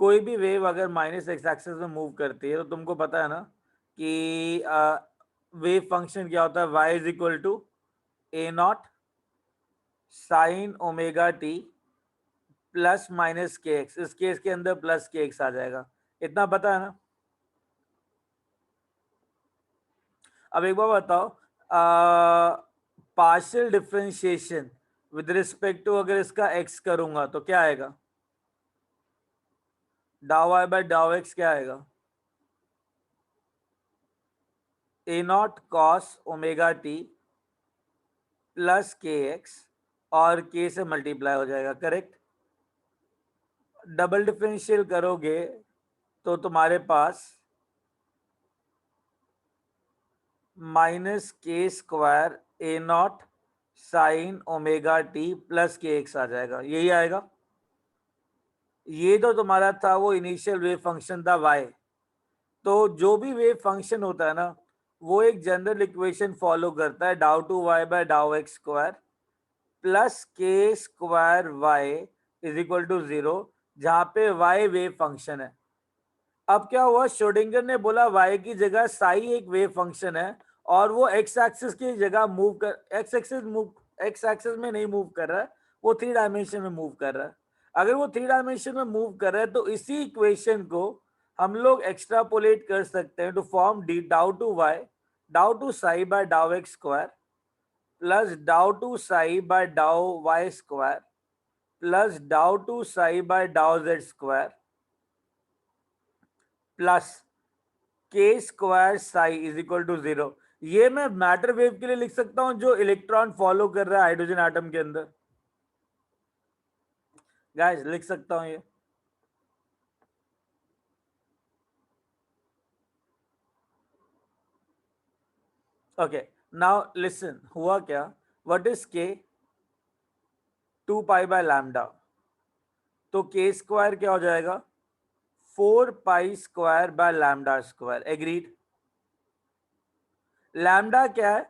कोई भी वेव अगर माइनस एक्स एक्सिस में मूव करती है तो तुमको पता है ना कि वेव फंक्शन क्या होता है, y is equal to A nought sine omega T plus minus K X. इस केस के अंदर प्लस के एक्स आ जाएगा, इतना पता है ना। अब एक बार बताओ, partial differentiation with respect to अगर इसका x करूंगा तो क्या आएगा, डाउ वाई बाय डाउ एक्स क्या आएगा, a naught cos omega T plus k x और के से मल्टीप्लाई हो जाएगा, करेक्ट। डबल डिफरेंशियल करोगे तो तुम्हारे पास माइनस के स्क्वायर ए nought sine omega T plus k x आ जाएगा, यही आएगा। ये तो तुम्हारा था वो इनिशियल वेव फंक्शन था y। तो जो भी वेव फंक्शन होता है ना वो एक जनरल इक्वेशन फॉलो करता है, डाउ टू वाई बाय डाउ x square plus K square Y is equal to 0, जहां पे y वेव फंक्शन है। अब क्या हुआ, श्रोडिंगर ने बोला y की जगह साई एक वेव फंक्शन है और वो x एक्सिस की जगह मूव कर, x एक्सिस में नहीं मूव कर रहा है, वो 3 डायमेंशन में मूव कर रहा है। अगर वो 3 डायमेंशन में मूव कर रहा है तो इसी इक्वेशन को हम लोग एक्स्ट्रापोलेट कर सकते हैं to form D dow two Y dow two psi by डाउ एक्स स्क्वायर प्लस डाउ टू साई बाय डाउ वाई स्क्वायर प्लस डाउ टू साई बाय डाउ Z square plus K square psi is equal to 0। ये मैं matter wave के लिए लिख सकता हूं जो इलेक्ट्रॉन फॉलो कर रहा है हाइड्रोजन एटम के अंदर, गाइस लिख सकता हूं ये। ओके, नाउ लिसन, हुआ क्या, व्हाट इज के, 2 पाई बाय लैम्डा, तो के स्क्वायर क्या हो जाएगा, 4 pi square by lambda square, agreed. Lambda क्या है,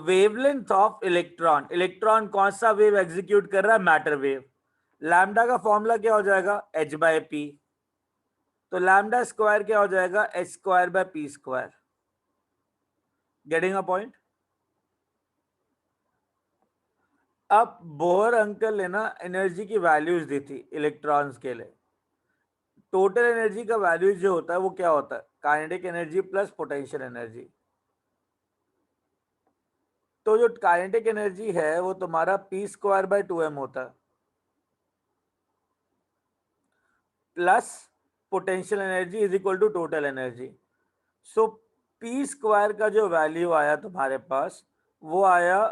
वेवलेंथ ऑफ इलेक्ट्रॉन, इलेक्ट्रॉन कौन सा वेव एग्जीक्यूट कर रहा है, मैटर वेव। लैम्डा का फॉर्मूला क्या हो जाएगा, h बाय पी, तो लैम्डा स्क्वायर क्या हो जाएगा, H square by P square. Getting a point. अब बोहर अंकल ने ना एनर्जी की वैल्यूज दी थी इलेक्ट्रॉन्स के लिए। टोटल एनर्जी का वैल्यू जो होता है वो क्या होता है, kinetic energy plus potential energy. तो जो काइनेटिक एनर्जी है वो तुम्हारा पी स्क्वायर बाय 2m होता है plus potential energy is equal to total energy. So P square का जो वैल्यू आया तुम्हारे पास वो आया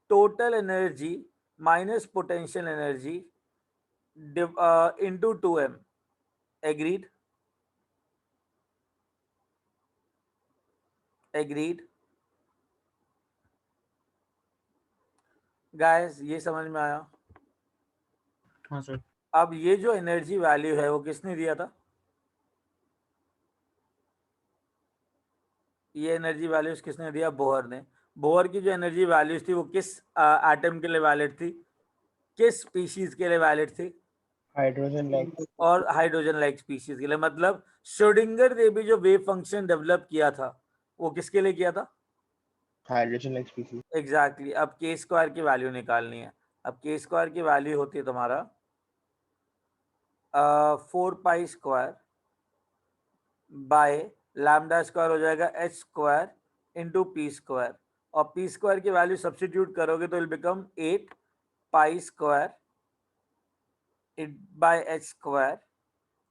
total energy minus potential energy into 2m, agreed, agreed guys, ये समझ में आया। हाँ सर। अब ये जो एनर्जी वैल्यू है वो किसने दिया था, ये एनर्जी वैल्यूज किसने दिया, बोहर ने। बोहर की जो एनर्जी वैल्यूज थी वो किस एटम के लिए वैलिड थी, किस स्पीशीज के लिए वैलिड थी, हाइड्रोजन लाइक। और हाइड्रोजन लाइक स्पीशीज के लिए। मतलब श्रोडिंगर ने भी जो वेव फंक्शन डेवलप किया था वो किसके लिए किया था, हाइड्रोजन लाइक स्पीसीज। एग्जैक्टली। अब के स्क्वायर की वैल्यू निकालनी है। अब के स्क्वायर की वैल्यू होती है तुम्हारा 4 pi square by lambda square हो जाएगा H square into P square, और पी स्क्वायर की वैल्यू सब्सटीट्यूट करोगे तो will become 8 pi square by H square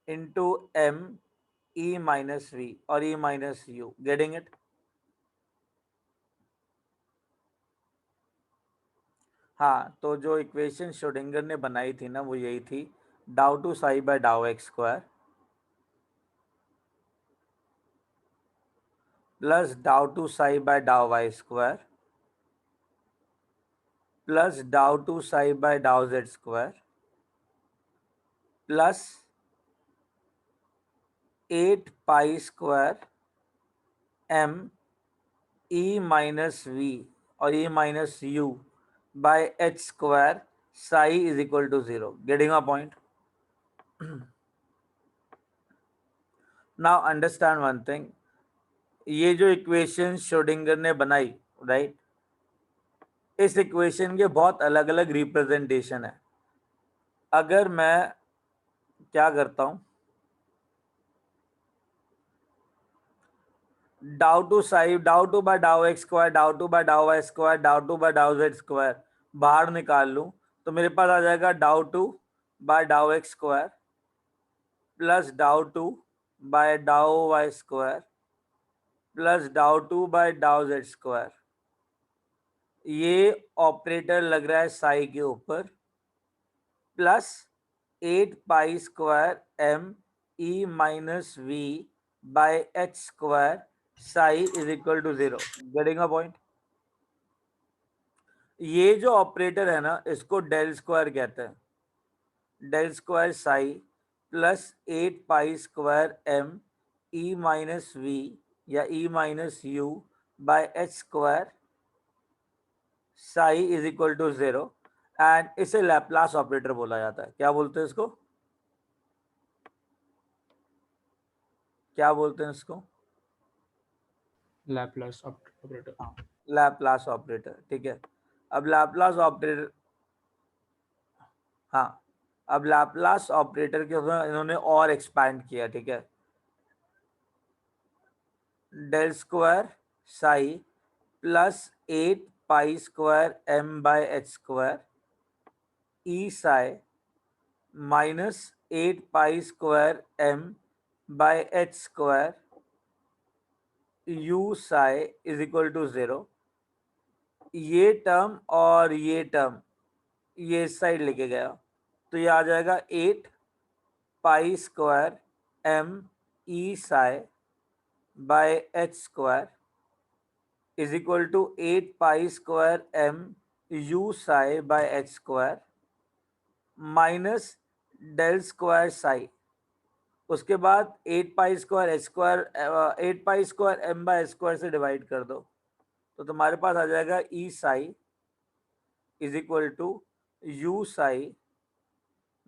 into M E minus we और ई माइनस यू। Getting it. हाँ, तो जो इक्वेशन श्रोडिंगर ने बनाई थी ना वो यही थी, डाउ टू साई बाय डाउ एक्स स्क्वायर प्लस डाउ टू साई बाय डाउ वाई स्क्वायर प्लस डाउ टू साई बाय डाउ Z square plus 8 pi square m E minus we और ई minus u by H square psi is equal to 0। Getting a point. Now understand one thing, ये जो equation Schrodinger ने बनाई, right, इस equation के बहुत अलग अलग रिप्रेजेंटेशन है। अगर मैं क्या करता हूं, डाउ टू साई, डाउ टू बाय डाउ एक्स स्क्वायर, डाउ टू बाय डाउ वाई स्क्वायर, डाउ टू बाय डाउ जेड स्क्वायर बाहर निकाल लूं तो मेरे पास आ जाएगा डाउ टू बाय डाउ एक्स स्क्वायर प्लस डाउ टू बाय डाउ वाई स्क्वायर प्लस डाउ टू बाय डाउ जेड स्क्वायर। ये ऑपरेटर लग रहा है साई के ऊपर, plus 8 pi square m E minus v by H square psi is equal to 0। Getting a point? ये जो ऑपरेटर है ना, इसको डेल स्क्वायर कहते हैं। Del square psi plus 8 pi square m ई माइनस वी या e minus u by H square psi is equal to 0 and इसे Laplace operator बोला जाता है। क्या बोलते हैं इसको? क्या बोलते हैं इसको? Laplace operator. लैप्लास ऑपरेटर, ठीक है। अब लैप्लास ऑपरेटर, हाँ, अब लैप्लास ऑपरेटर के ऊपर इन्होंने और एक्सपैंड किया, ठीक है। Del square psi plus 8 pi square m by H square e psi minus 8 pi square m by H square u psi is equal to 0। ये टर्म और ये टर्म ये इस साइड लेके गया तो ये आ जाएगा 8 pi square m e psi by H square is equal to 8 pi square m u psi by H square minus del square psi. उसके बाद 8 pi square h square 8 pi square m by H square से divide कर दो तो तुम्हारे पास आ जाएगा e psi is equal to u psi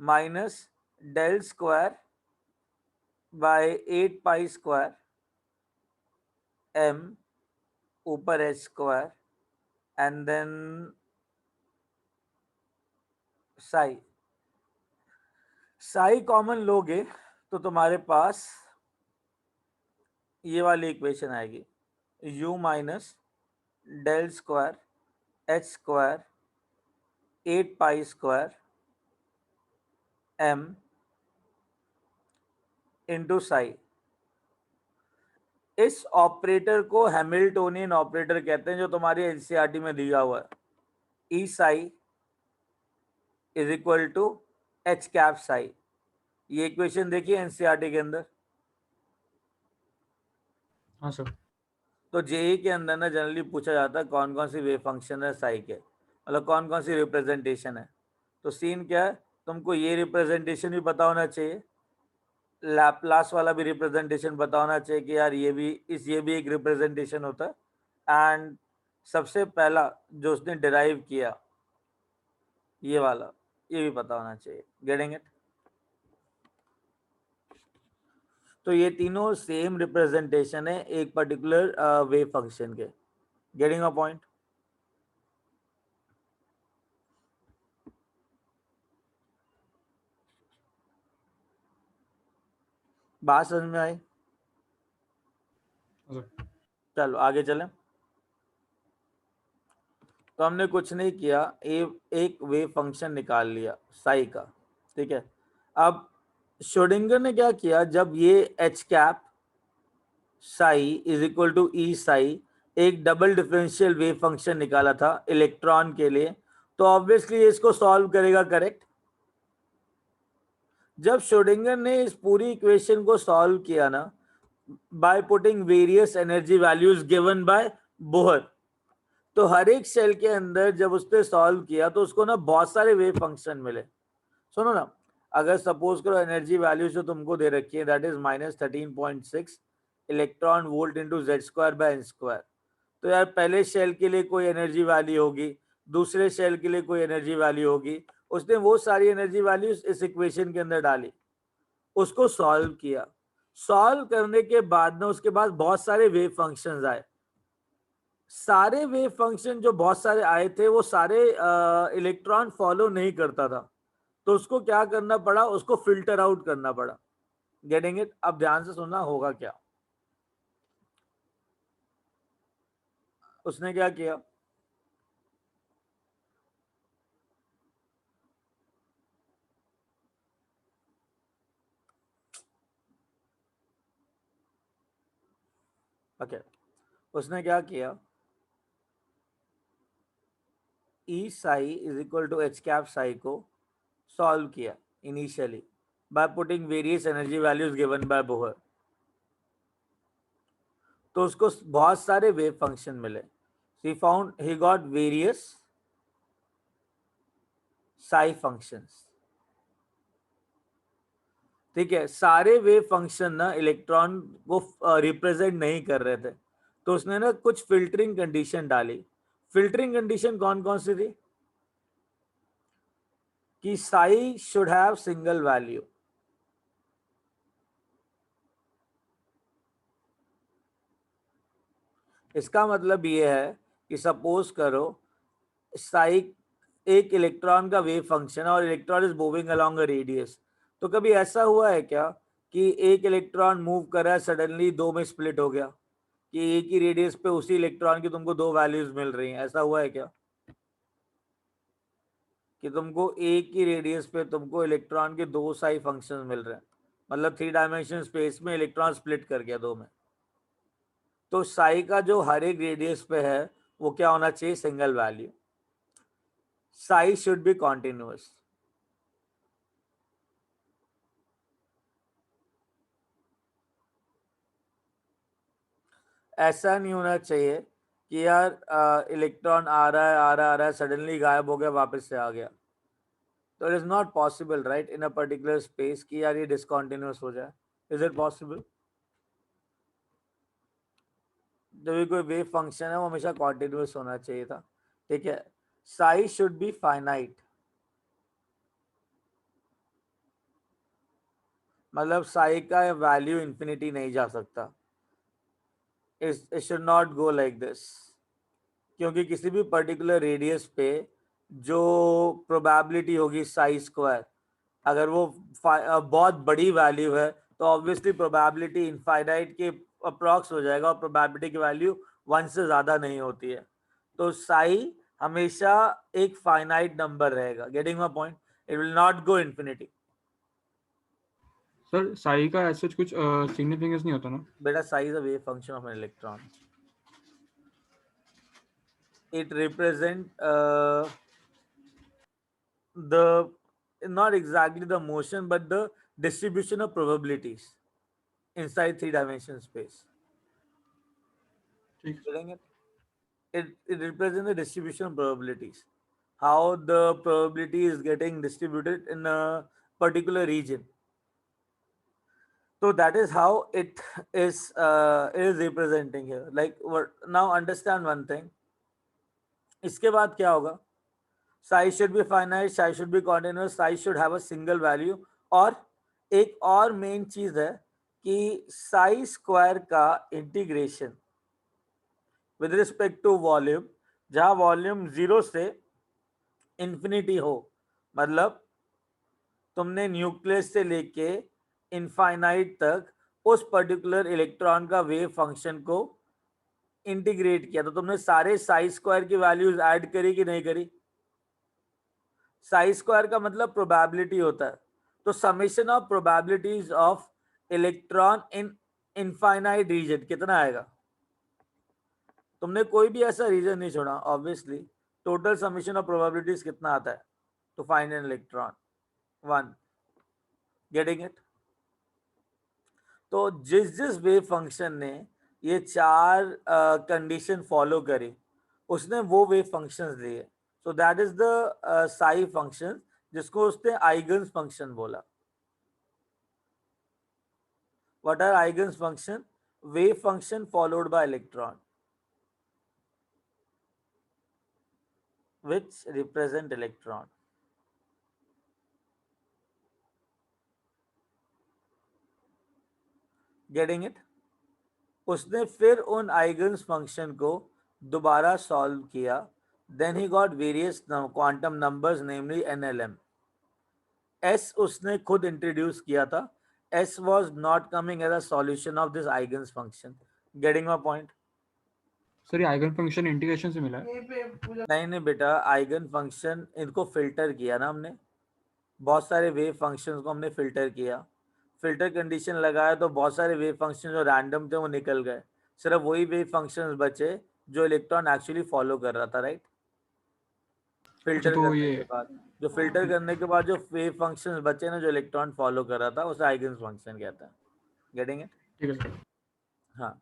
minus del square by 8 pi square m ऊपर h square and then psi. Psi common लोगे तो तुम्हारे पास ये वाली इक्वेशन आएगी, u minus del square h square 8 pi square m into psi. इस operator को हैमिल्टोनियन ऑपरेटर कहते हैं जो तुम्हारी एनसीईआरटी में दिया हुआ है। E psi is equal to h cap psi. ये इक्वेशन देखिए एनसीईआरटी के अंदर। हाँ सर। तो जेई के अंदर ना जनरली पूछा जाता है कौन कौन सी वेव फंक्शन है साई के, मतलब कौन कौन सी रिप्रेजेंटेशन है। तो सीन क्या है, तुमको ये रिप्रेजेंटेशन भी पता होना चाहिए, लैप्लास वाला भी रिप्रेजेंटेशन पता होना चाहिए कि यार ये भी ये भी एक रिप्रेजेंटेशन होता है। एंड सबसे पहला जो उसने डिराइव किया ये वाला, ये भी पता होना चाहिए। Getting it? तो ये तीनों सेम रिप्रेजेंटेशन है एक पर्टिकुलर वेव फंक्शन के। Getting a point? बात समझ में आई? चलो आगे चलें। तो हमने कुछ नहीं किया, एक वेव फंक्शन निकाल लिया साई का, ठीक है। अब श्रोडिंगर ने क्या किया, जब ये h cap psi is equal to e psi एक डबल डिफरेंशियल वेव फंक्शन निकाला था इलेक्ट्रॉन के लिए, तो ऑब्वियसली इसको सॉल्व करेगा, करेक्ट। जब श्रोडिंगर ने इस पूरी इक्वेशन को सॉल्व किया ना bye putting various energy values given by Bohr, तो हर एक सेल के अंदर जब उसने सॉल्व किया तो उसको ना बहुत सारे वेव फंक्शन मिले। सुनो ना, अगर सपोज करो एनर्जी वैल्यू जो तुमको दे रखी है that is -13.6 electron volt into z square by n square, तो यार पहले शेल के लिए कोई एनर्जी वैल्यू होगी, दूसरे शेल के लिए कोई एनर्जी वैल्यू होगी, उसने वो सारी एनर्जी वैल्यूज इस इक्वेशन के अंदर डाली। उसको सॉल्व किया। सॉल्व करने के बाद ना उसके बाद बहुत सारे वेव फंक्शंस आए। सारे वेव फंक्शन जो बहुत सारे आए थे वो सारे इलेक्ट्रॉन फॉलो नहीं करता था, तो उसको क्या करना पड़ा, उसको फिल्टर आउट करना पड़ा। Getting it? अब ध्यान से सुनना होगा क्या। उसने क्या किया, ओके उसने क्या किया, e psi is equal to h cap psi को सॉल्व किया initially by putting various energy values given by Bohr. तो उसको बहुत सारे वेव फंक्शन मिले। He found he got various psi functions. ठीक है, सारे वेव फंक्शन ना इलेक्ट्रॉन को रिप्रेजेंट नहीं कर रहे थे, तो उसने ना कुछ फिल्टरिंग कंडीशन डाली। फिल्टरिंग कंडीशन कौन कौन सी थी, कि psi should have single value. इसका मतलब ये है कि सपोज करो साई एक इलेक्ट्रॉन का वेव फंक्शन है और electron is moving along a radius. तो कभी ऐसा हुआ है क्या कि एक इलेक्ट्रॉन मूव कर रहा है, सडनली दो में स्प्लिट हो गया, कि एक ही रेडियस पे उसी इलेक्ट्रॉन की तुमको दो वैल्यूज मिल रही हैं? ऐसा हुआ है क्या कि तुमको एक ही रेडियस पे तुमको इलेक्ट्रॉन के दो साई फंक्शंस मिल रहे हैं, मतलब 3 डायमेंशन स्पेस में इलेक्ट्रॉन स्प्लिट कर गया दो में? तो साई का जो हर एक रेडियस पे है वो क्या होना चाहिए, single value. Sai should be continuous. ऐसा नहीं होना चाहिए कि यार इलेक्ट्रॉन आ रहा है आ रहा है आ रहा है, सडनली गायब हो गया, वापस से आ गया। तो it is not possible right in a particular space कि यार ये डिसकॉन्टिन्यूअस हो जाए। Is it possible? जब भी कोई वेव फंक्शन है वो हमेशा कॉन्टिन्यूअस होना चाहिए था। ठीक है, साई शुड बी फाइनाइट, मतलब साई का वैल्यू इंफिनिटी नहीं जा सकता। It should not go like this, क्योंकि किसी भी पर्टिकुलर रेडियस पे जो प्रोबेबिलिटी होगी साई स्क्वायर, अगर वो बहुत बड़ी वैल्यू है तो ऑब्वियसली प्रोबेबिलिटी इनफाइनाइट के अप्रॉक्स हो जाएगा, और प्रोबेबिलिटी की वैल्यू 1 से ज़्यादा नहीं होती है। तो साई हमेशा एक फाइनाइट नंबर रहेगा। Getting my point? It will not go infinity. Sir Sai का ऐसा कुछ सिग्निफिकेंस नहीं होता ना? बेटा Sai is a wave function of an electron. It represent the, not exactly the motion but the distribution of probabilities inside 3 dimension space. ठीक है। Getting it? It represents the distribution of probabilities, how the probability is getting distributed in a particular region. So that is how it is representing here. Like what, now understand one thing. इसके बाद क्या होगा, psi should be finite, psi should be continuous, psi should have a single value. और एक और main चीज है कि साई स्क्वायर का integration with respect to volume, जहां वॉल्यूम 0 से इंफिनिटी हो, मतलब तुमने न्यूक्लियस से लेके इनफाइनाइट तक उस पर्टिकुलर इलेक्ट्रॉन का वेव फंक्शन को इंटीग्रेट किया, तो तुमने सारे साई स्क्वायर की वैल्यूज ऐड करी कि नहीं करी? साई स्क्वायर का मतलब प्रोबेबिलिटी होता है, तो summation of probabilities of electron in infinite region कितना आएगा? तुमने कोई भी ऐसा रीजन नहीं छोड़ा obviously. Total summation of probabilities कितना आता है to find an electron? 1। Getting it? तो जिस जिस वेव फंक्शन ने ये चार कंडीशन फॉलो करी, उसने वो वेव फंक्शंस लिए। So that is the Sai function, जिसको उसने आइगन्स फंक्शन बोला। What are Eigen's function? Wave function followed by electron, which represent electron. Getting it? उसने फिर उन आइगन्स फंक्शन को दोबारा सॉल्व किया, then he got various quantum numbers namely NLM. S उसने खुद इंट्रोड्यूस किया था. S was not coming as a solution of this Eigen's function. Getting my point? Sir ये आइगन फंक्शन इंटीग्रेशन से मिला है? नहीं बेटा, आइगन फंक्शन इनको फिल्टर किया ना हमने, बहुत सारे वेव फंक्शंस को हमने फिल्टर किया, फिल्टर कंडीशन लगाया तो बहुत सारे वेव फंक्शन जो रैंडम थे वो निकल गए, सिर्फ वही वेव फंक्शंस बचे जो इलेक्ट्रॉन एक्चुअली फॉलो कर रहा था, राइट? फिल्टर तो करने ये के बाद, जो फिल्टर करने के बाद जो वेव फंक्शंस बचे ना जो इलेक्ट्रॉन फॉलो कर रहा था, उसे आइगन्स फंक्शन कहता है. Getting it? ठीक है सर. हाँ,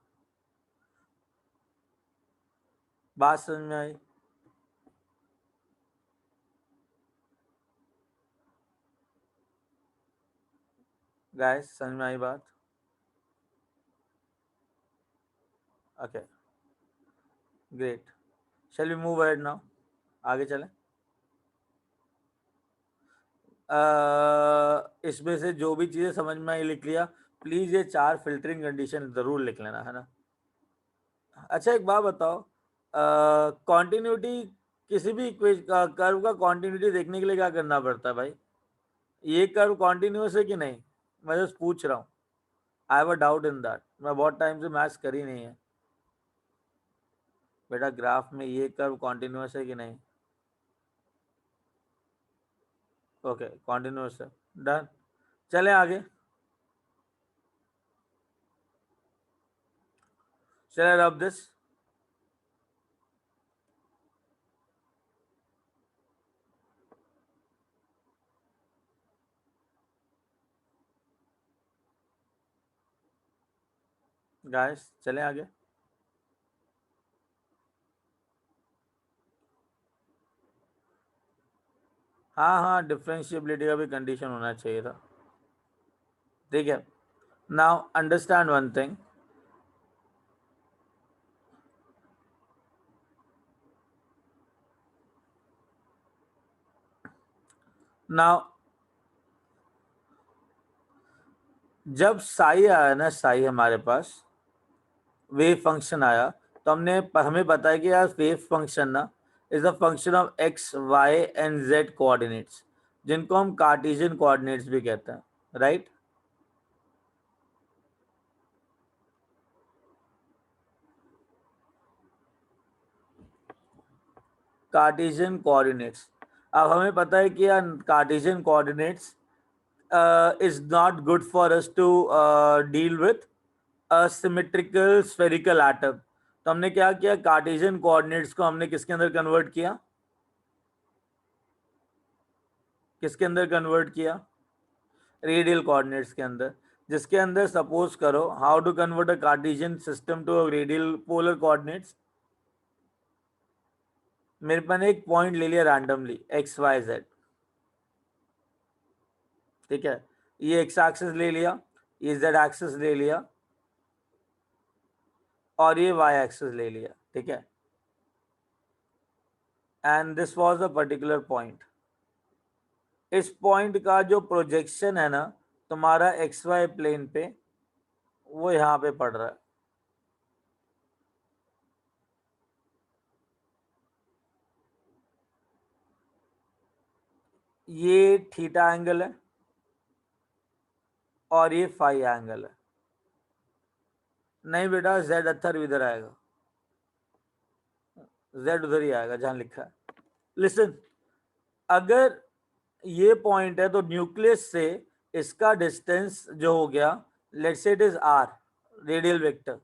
बात समझ में आई? गाइस समझ में आई बात? Okay, great. Shall we move ahead now? आगे चलें. इसमें से जो भी चीजें समझ में आई लिख लिया. प्लीज ये 4 फिल्टरिंग कंडीशन जरूर लिख लेना, है ना? अच्छा एक बात बताओ, कॉन्टिन्यूटी किसी भी कर्व का कॉन्टिन्यूटी देखने के लिए क्या करना पड़ता है भाई? ये कर्व कॉन्टिन्यूअस है कि नहीं, मैं जस्ट पूछ रहा हूँ. I have a doubt in that. मैं बहुत टाइम से मैथ्स करी नहीं है बेटा. ग्राफ में ये कर्व कॉन्टिन्यूअस है कि नहीं? ओके, कॉन्टिन्यूअस है. डन. चलें आगे. चलें रब दिस. गाइस चलें आगे. हाँ, डिफरेंशिएबिलिटी का भी कंडीशन होना चाहिए था. ठीक है. Now understand one thing. Now जब साई आया ना, साई हमारे पास वेव फंक्शन आया, तो हमें पता है कि यार वेव फंक्शन ना is a function of x y and z coordinates, जिनको हम कार्टेशियन कोऑर्डिनेट्स भी कहते हैं, राइट? Cartesian coordinates. अब हमें पता है कि यार Cartesian coordinates is not good for us to deal with a symmetrical spherical atom. तो हमने क्या किया, कार्टेशियन कोऑर्डिनेट्स को हमने किसके अंदर कन्वर्ट किया? किसके अंदर कन्वर्ट किया? रेडियल कोऑर्डिनेट्स के अंदर. जिसके अंदर सपोज करो, how to convert a Cartesian system to a radial polar coordinates. मेरे मैंने एक पॉइंट ले लिया रैंडमली, एक्स वाई जेड. ठीक है, ये एक्स एक्सिस ले लिया, ये जेड एक्सिस ले लिया, और ये वाई एक्सिस ले लिया. ठीक है, and this was a particular point. इस पॉइंट का जो प्रोजेक्शन है ना तुम्हारा एक्स वाई प्लेन पे, वो यहाँ पे पड़ रहा है. ये थीटा एंगल है और ये फाई एंगल है. नहीं बेटा, जेड अत्थर इधर आएगा, जेड उधर ही आएगा जहां लिखा है. लिसन, अगर ये पॉइंट है तो न्यूक्लियस से इसका डिस्टेंस जो हो गया, let's say it is r, radial vector.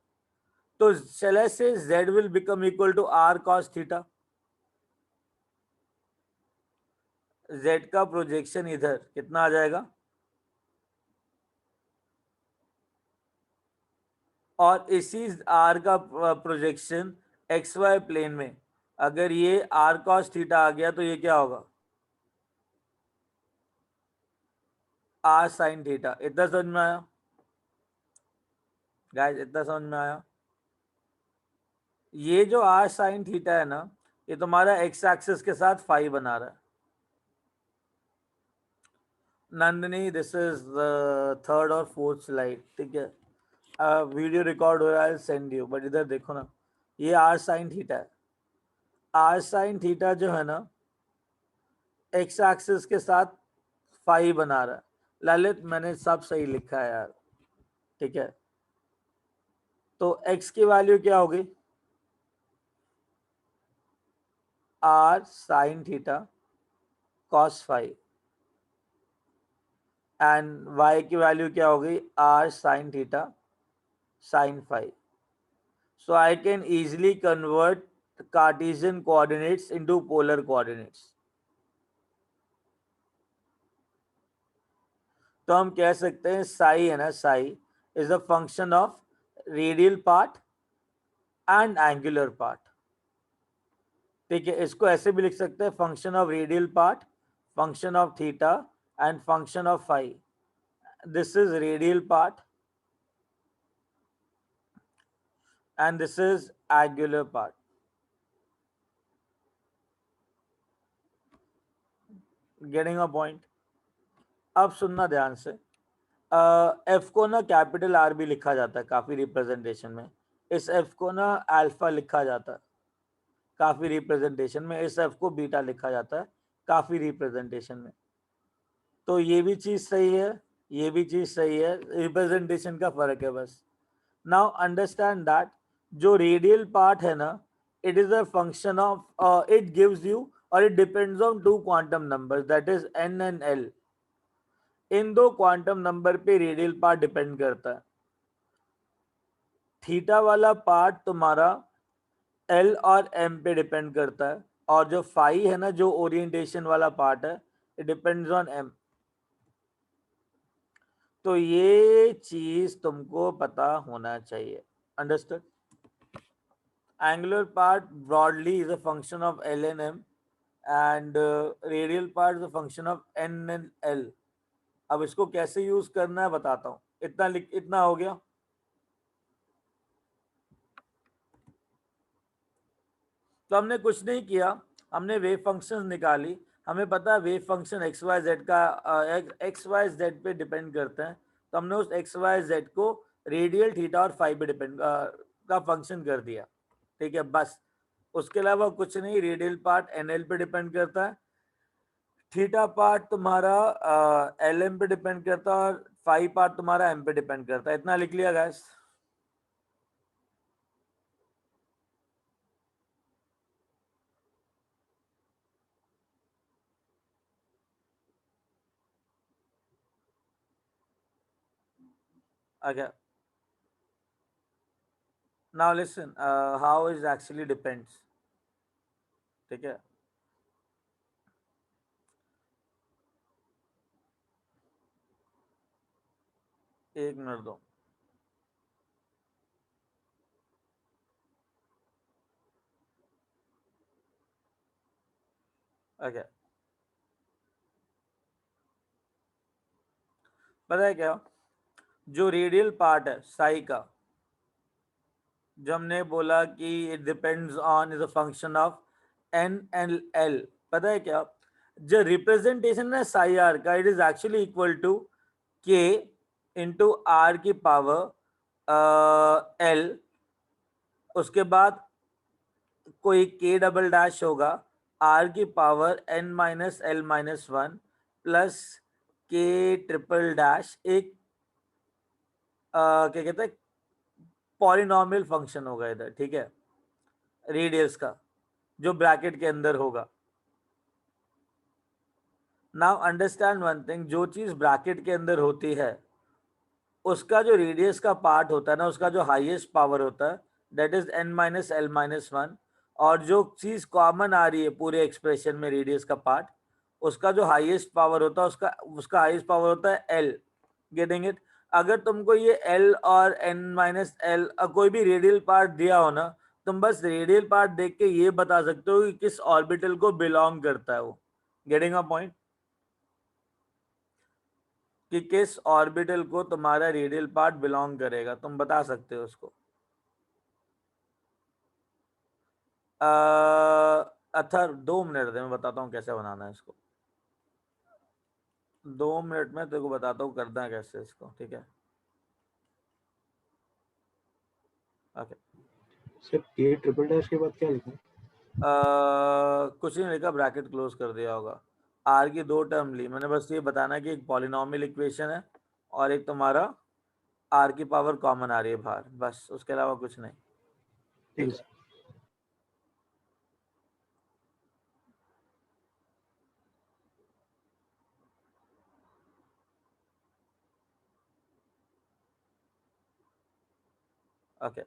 तो चले say z will become equal to r cos theta. Z का प्रोजेक्शन इधर कितना आ जाएगा, और इसी आर का प्रोजेक्शन एक्स वाई प्लेन में, अगर ये आर कॉस थीटा आ गया तो ये क्या होगा, आर साइन थीटा. इतना समझ में आया गाइस? इतना समझ में आया? ये जो आर साइन थीटा है ना, ये तुम्हारा एक्स एक्सिस के साथ फाई बना रहा है. नंदनी, दिस इज थर्ड और फोर्थ स्लाइड. ठीक है, वीडियो रिकॉर्ड हो रहा है, सेंड यू, बट इधर देखो ना, ये आर साइन थीटा है। आर साइन थीटा जो है ना एक्स एक्सिस के साथ फाई बना रहा है। ललित मैंने सब सही लिखा है यार, ठीक है। तो x की वैल्यू क्या होगी, r sine theta cos phi, and y की वैल्यू क्या होगी, r sine theta sine phi. So I can easily convert Cartesian coordinates into polar coordinates. तो हम कह सकते हैं साई है ना, psi is a function of radial part and angular part. ठीक है, इसको ऐसे भी लिख सकते हैं, function of radial part, function of theta and function of phi. This is radial part and this is angular part. Getting a point? अब सुनना ध्यान से, एफ को ना कैपिटल आर भी लिखा जाता है काफी रिप्रेजेंटेशन में, इस एफ को ना अल्फा लिखा जाता है काफी रिप्रेजेंटेशन में, इस एफ को बीटा लिखा जाता है काफी रिप्रेजेंटेशन में। तो ये भी चीज सही है, ये भी चीज सही है, रिप्रेजेंटेशन का फर्क है बस। नाउ अंडरस्टैंड दैट जो रेडियल पार्ट है ना, it is a function of, it gives you और it depends on two quantum numbers, that is n and l. इन दो क्वांटम नंबर पे रेडियल पार्ट डिपेंड करता है। थीटा वाला पार्ट तुम्हारा एल और एम पे डिपेंड करता है, और जो फाई है ना, जो ओरिएंटेशन वाला पार्ट है, इट डिपेंड्स ऑन एम। तो ये चीज तुमको पता होना चाहिए, understood? Angular part broadly is a function of l and m, and radial part is a function of n and l. अब इसको कैसे यूज करना है बताता हूँ, इतना हो गया। तो हमने कुछ नहीं किया, हमने वेव फंक्शन निकाली। हमें पता है wave function x y z का एक्स वाई जेड पे डिपेंड करते हैं, तो हमने उस एक्स वाई जेड को रेडियल थीटा और फाई पे डिपेंड का फंक्शन कर दिया। ठीक है, बस उसके अलावा कुछ नहीं। रेडियल पार्ट एन एल पे डिपेंड करता है, थीटा पार्ट तुम्हारा एल एम पे डिपेंड करता है, और फाई पार्ट तुम्हारा एम पे डिपेंड करता है। इतना लिख लिया guys? Okay. Now listen, how is actually depends. ठीक है, एक मिनट दो। ओके, पता है क्या, जो रेडियल पार्ट है साई का, जो हमने बोला कि it depends on is a function of n and l, पता है क्या, जो रिप्रेजेंटेशन है साई आर का, it is actually equal to k into r की पावर एल, उसके बाद कोई के डबल डैश होगा, आर की power n minus l minus one plus k triple dash, एक क्या कहते हैं, पॉलिनॉमियल फंक्शन होगा इधर, ठीक है, रेडियस का, जो ब्रैकेट के अंदर होगा। नाउ अंडरस्टैंड वन थिंग, जो चीज ब्रैकेट के अंदर होती है उसका जो रेडियस का पार्ट होता है ना, उसका जो हाईएस्ट पावर होता है, that is N minus l minus one, और जो चीज कॉमन आ रही है पूरे एक्सप्रेशन में रेडियस का पार्ट, उसका जो हाईएस्ट पावर होता है, उसका हाईएस्ट पावर होता है एल। Getting it? अगर तुमको ये एल और एन माइनस एल कोई भी रेडियल पार्ट दिया हो ना, तुम बस रेडियल पार्ट देख के ये बता सकते हो कि किस ऑर्बिटल को बिलोंग करता है वो। Getting a point? कि किस ऑर्बिटल को तुम्हारा रेडियल पार्ट बिलोंग करेगा, तुम बता सकते हो उसको। अथर 2 मिनट दे, मैं बताता हूँ कैसे बनाना है इसको। 2 मिनट में तेरे को बताता हूँ करना है कैसे इसको, ठीक है। ओके सर के ट्रिपल डैश के बाद क्या लिखूं? कुछ नहीं लिखा, ब्रैकेट क्लोज कर दिया होगा। आर की 2 टर्म ली मैंने, बस ये बताना कि एक पॉलिनॉमियल इक्वेशन है और एक तुम्हारा आर की पावर कॉमन आ रही है बाहर, बस उसके अलावा कुछ नहीं। ठीक ठीक है है, ओके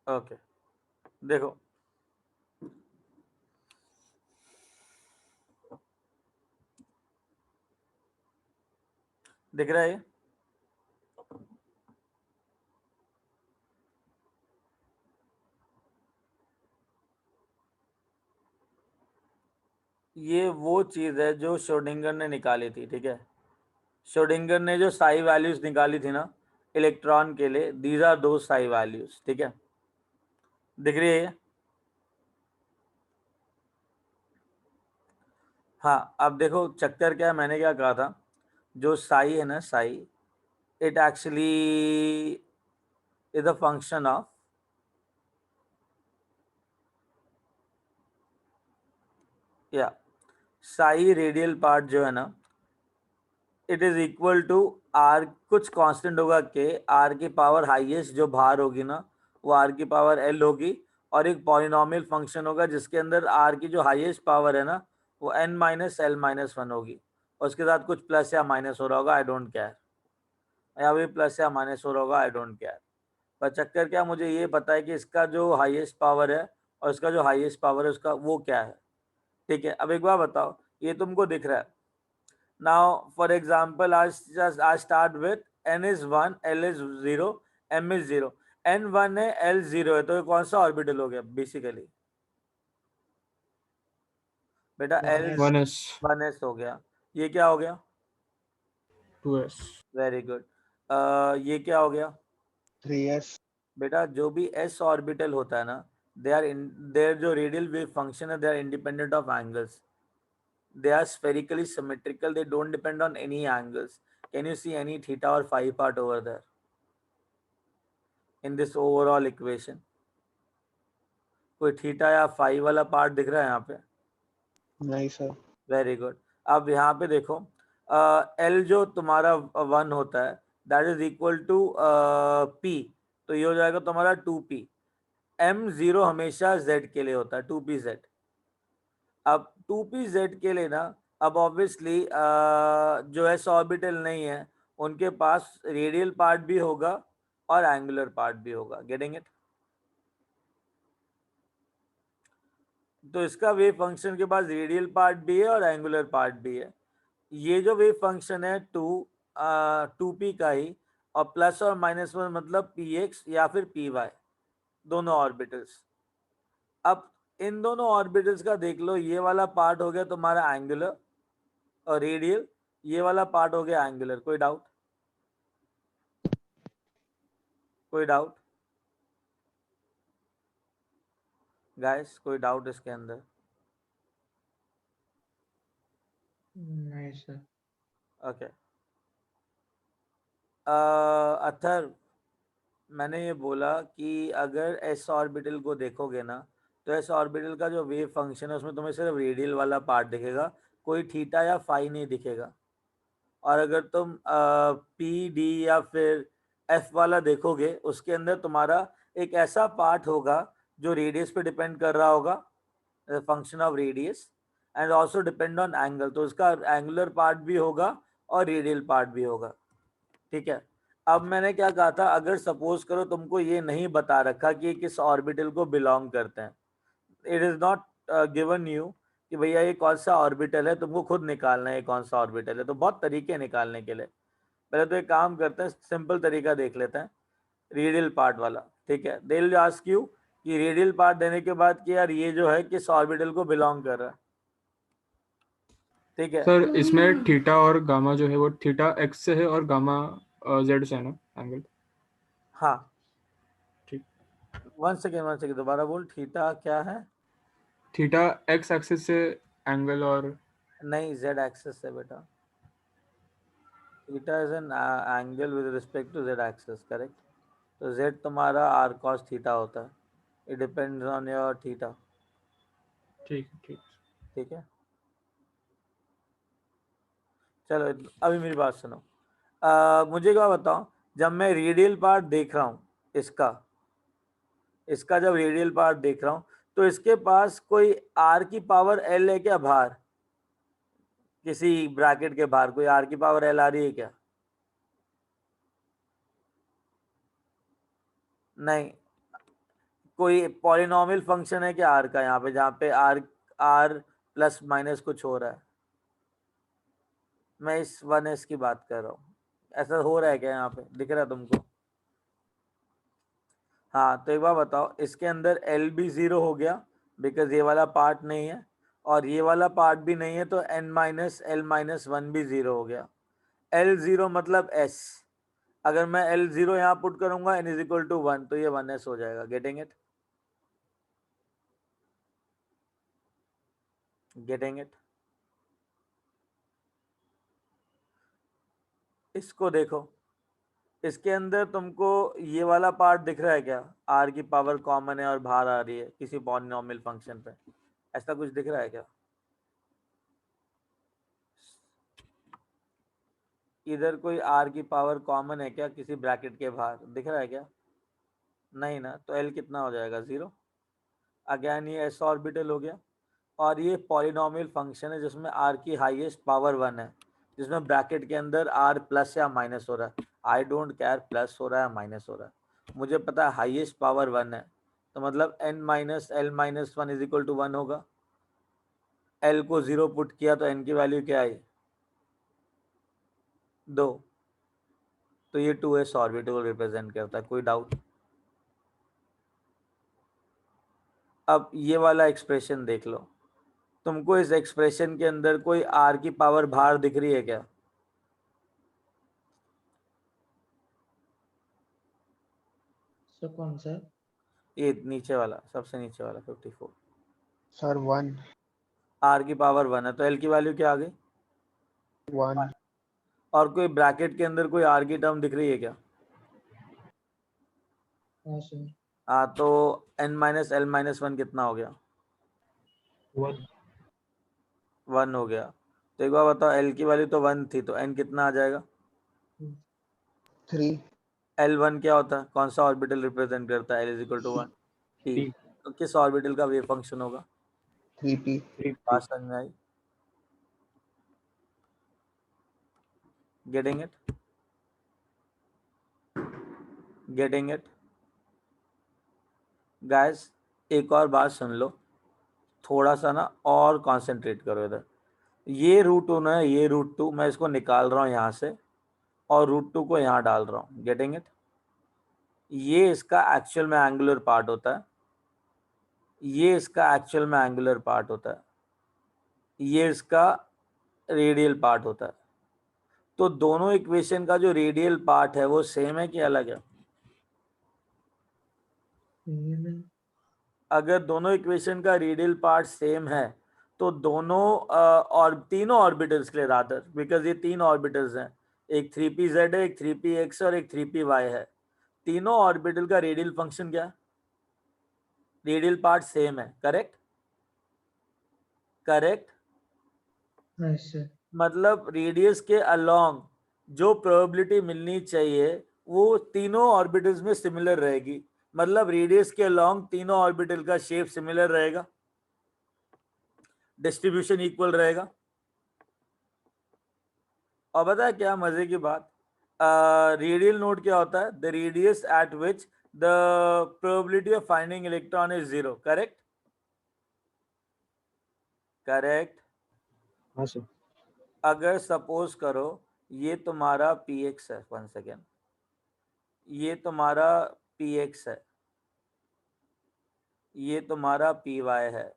ओके देखो दिख रहा है ये वो चीज है जो श्रोडिंगर ने निकाली थी। ठीक है, श्रोडिंगर ने जो साई वैल्यूज निकाली थी ना इलेक्ट्रॉन के लिए, दीज आर दो साई वैल्यूज। ठीक है, दिख रही है ये? हाँ, अब देखो चक्कर क्या है, मैंने क्या कहा था, जो साई है ना psi, it actually is a function of या साई रेडियल पार्ट जो है ना, it is equal to r, कुछ कांस्टेंट होगा के, आर की पावर हाईएस्ट जो बाहर होगी ना वो आर की पावर एल होगी, और एक पॉलिनॉमियल फंक्शन होगा जिसके अंदर आर की जो हाईएस्ट पावर है ना वो n minus l minus one होगी, और उसके साथ कुछ प्लस या माइनस हो रहा होगा, आई डोंट केयर, या भी प्लस या माइनस हो रहा होगा, आई डोंट केयर। पर चक्कर क्या, मुझे ये पता है कि इसका जो हाईएस्ट पावर है और इसका जो हाईएस्ट पावर है उसका वो क्या है। ठीक है, अब एक बार बताओ, ये तुमको दिख रहा है। Now, for example, I start with n is 1, L is 0, m is 0. n 1 है, L 0 है, तो ये कौन सा ऑर्बिटल हो गया बेसिकली? बेटा L 1s 1s हो गया। ये क्या हो गया? 2s very good. ये क्या हो गया? 3s बेटा जो भी s ऑर्बिटल होता है ना, देयर जो रेडियल वेव फंक्शन है, they are independent of angles, they are spherically symmetrical, they don't depend on any angles. Can you see any theta or phi part over there in this overall equation? कोई theta या phi वाला part दिख रहा है यहाँ पे? नहीं sir. Very good. अब यहाँ पे देखो, एल जो तुम्हारा 1 होता है that is equal to p, तो ये हो जाएगा तुम्हारा 2p। एम 0 हमेशा z के लिए होता है, 2pz। अब 2pz के लिए ना, अब ऑब्वियसली जो एस ऑर्बिटल नहीं है उनके पास रेडियल पार्ट भी होगा और एंगुलर पार्ट भी होगा। Getting it? तो इसका वेव फंक्शन के पास रेडियल पार्ट भी है और एंगुलर पार्ट भी है। ये जो वेव फंक्शन है 2p का ही, और प्लस और माइनस वन मतलब px या फिर py, दोनों ऑर्बिटल्स। अब इन दोनों ऑर्बिटल्स का देख लो, ये वाला पार्ट हो गया तुम्हारा एंगुलर और रेडियल, ये वाला पार्ट हो गया एंगुलर। कोई डाउट? कोई डाउट गाइस? कोई डाउट इसके अंदर? नहीं सर। ओके अथर, मैंने ये बोला कि अगर एस ऑर्बिटल को देखोगे ना, तो एस ऑर्बिटल का जो वेव फंक्शन है उसमें तुम्हें सिर्फ रेडियल वाला पार्ट दिखेगा, कोई थीटा या फाई नहीं दिखेगा। और अगर तुम पी डी या फिर एफ वाला देखोगे, उसके अंदर तुम्हारा एक ऐसा पार्ट होगा जो रेडियस पे डिपेंड कर रहा होगा, function of radius, and also depend on angle, तो उसका एंगुलर पार्ट भी होगा और रेडियल पार्ट भी होगा। ठीक है, अब मैंने क्या कहा था, अगर सपोज करो तुमको ये नहीं बता रखा कि ये किस ऑर्बिटल को बिलोंग करते हैं, it is not given you कि भैया ये कौन सा ऑर्बिटल है, तुमको खुद निकालना है ये कौन सा ऑर्बिटल है। तो बहुत तरीके निकालने के लिए, पहले तो एक काम करते हैं, सिंपल तरीका देख लेते हैं, रेडियल पार्ट वाला। ठीक है, दे विल आस्क यू कि रेडियल पार्ट देने के बाद कि यार ये जो है किस ऑर्बिटल को बिलोंग कर रहा है। ठीक है सर, इसमें थीटा और गामा जो है वो थीटा एक्स से है और गामा जेड से है ना एंगल? हाँ, ठीक। 1 सेकेंड दोबारा बोल, थीटा क्या है? थीटा एक्स एक्सिस से एंगल और नहीं, z एक्सिस है बेटा, theta is an angle with respect to z axis, correct. तो z तुम्हारा r cos थीटा होता है, it depends on your theta, ठीक है ठीक। ठीक है। चलो अभी मेरी बात सुनो, मुझे क्या बताओ, जब मैं रेडियल पार्ट देख रहा हूँ इसका इसका जब रेडियल पार्ट देख रहा हूँ तो इसके पास कोई r की पावर l है क्या बाहर, किसी ब्रैकेट के बाहर कोई r की पावर l आ रही है क्या? नहीं। कोई पॉलिनॉमियल फंक्शन है क्या r का यहाँ पे, जहाँ पे r प्लस माइनस कुछ हो रहा है? मैं इस 1s की बात कर रहा हूँ, ऐसा हो रहा है क्या यहाँ पे, दिख रहा है तुमको? हाँ, तो एक बार बताओ, इसके अंदर L भी 0 हो गया बिकॉज ये वाला पार्ट नहीं है, और ये वाला पार्ट भी नहीं है, तो n माइनस एल माइनस 1 भी 0 हो गया। L 0 मतलब s, अगर मैं L 0 यहाँ पुट करूंगा n इज इक्वल टू 1, तो ये 1s हो जाएगा। Getting it? Getting it? इसको देखो, इसके अंदर तुमको ये वाला पार्ट दिख रहा है क्या, r की पावर कॉमन है और बाहर आ रही है किसी पॉलिनॉमियल फंक्शन पे, ऐसा कुछ दिख रहा है क्या? इधर कोई r की पावर कॉमन है क्या किसी ब्रैकेट के बाहर, दिख रहा है क्या? नहीं ना, तो l कितना हो जाएगा, 0। अगेन ये s ऑर्बिटल हो गया, और ये पॉलिनॉमियल फंक्शन है जिसमें r की हाईएस्ट पावर 1 है, जिसमें ब्रैकेट के अंदर r प्लस या माइनस हो रहा है। आई डोंट केयर प्लस हो रहा है माइनस हो रहा है, मुझे पता है हाईएस्ट पावर 1 है, तो मतलब n minus l minus 1 is equal to 1 होगा। l को 0 पुट किया तो n की वैल्यू क्या आई, 2, तो ये 2s ऑर्बिटल रिप्रेजेंट करता है। कोई डाउट? अब ये वाला एक्सप्रेशन देख लो, तुमको इस एक्सप्रेशन के अंदर कोई r की पावर बाहर दिख रही है क्या? सर कौन सा? ये नीचे वाला, सबसे नीचे वाला 54, सर 1 r की पावर 1 है, तो l की वैल्यू क्या आ गई, 1 और कोई ब्रैकेट के अंदर कोई r की टर्म दिख रही है क्या? हाँ सर। हाँ, तो n माइनस एल माइनस 1 कितना हो गया, 1 1 हो गया। तो एक बार बताओ, l की वैल्यू तो 1 थी, तो n कितना आ जाएगा? 3 L1 क्या होता है, कौन सा ऑर्बिटल रिप्रेजेंट करता है, l is equal to 1, p। P तो किस ऑर्बिटल का वेव फंक्शन होगा? 3p बात समझ में आई? Getting it? Getting it guys? एक और बात सुन लो, थोड़ा सा ना और कंसंट्रेट करो इधर। ये रूट 2 ना, ये रूट 2 मैं इसको निकाल रहा हूँ यहाँ से, और रूट 2 को यहाँ डाल रहा हूँ। Getting it? ये इसका एक्चुअल में एंगुलर पार्ट होता है, ये इसका एक्चुअल में एंगुलर पार्ट होता है, ये इसका रेडियल पार्ट होता है। तो दोनों इक्वेशन का जो रेडियल पार्ट है वो सेम है कि अलग है? अगर दोनों इक्वेशन का रेडियल पार्ट सेम है तो दोनों और तीनों ऑर्बिटल्स के लिए रादर, बिकॉज ये 3 ऑर्बिटल्स हैं, एक 3pz है, एक 3px और एक 3py है, तीनों ऑर्बिटल का रेडियल फंक्शन क्या है, रेडियल पार्ट सेम है, करेक्ट? करेक्ट? हाँ सर। मतलब रेडियस के अलोंग जो प्रोबेबिलिटी मिलनी चाहिए वो तीनों ऑर्बिटल्स में सिमिलर रहेगी, मतलब रेडियस के अलोंग तीनों ऑर्बिटल का शेप सिमिलर रहेगा, डिस्ट्रीब्यूशन इक्वल रहेगा। और पता है क्या मजे की बात, रेडियल नोड क्या होता है, the radius eight which the probability of finding electron is 0, correct? Correct? हाँ सर अगर सपोज करो ये तुम्हारा px है, 1 सेकेंड, ये तुम्हारा px है, ये तुम्हारा py है,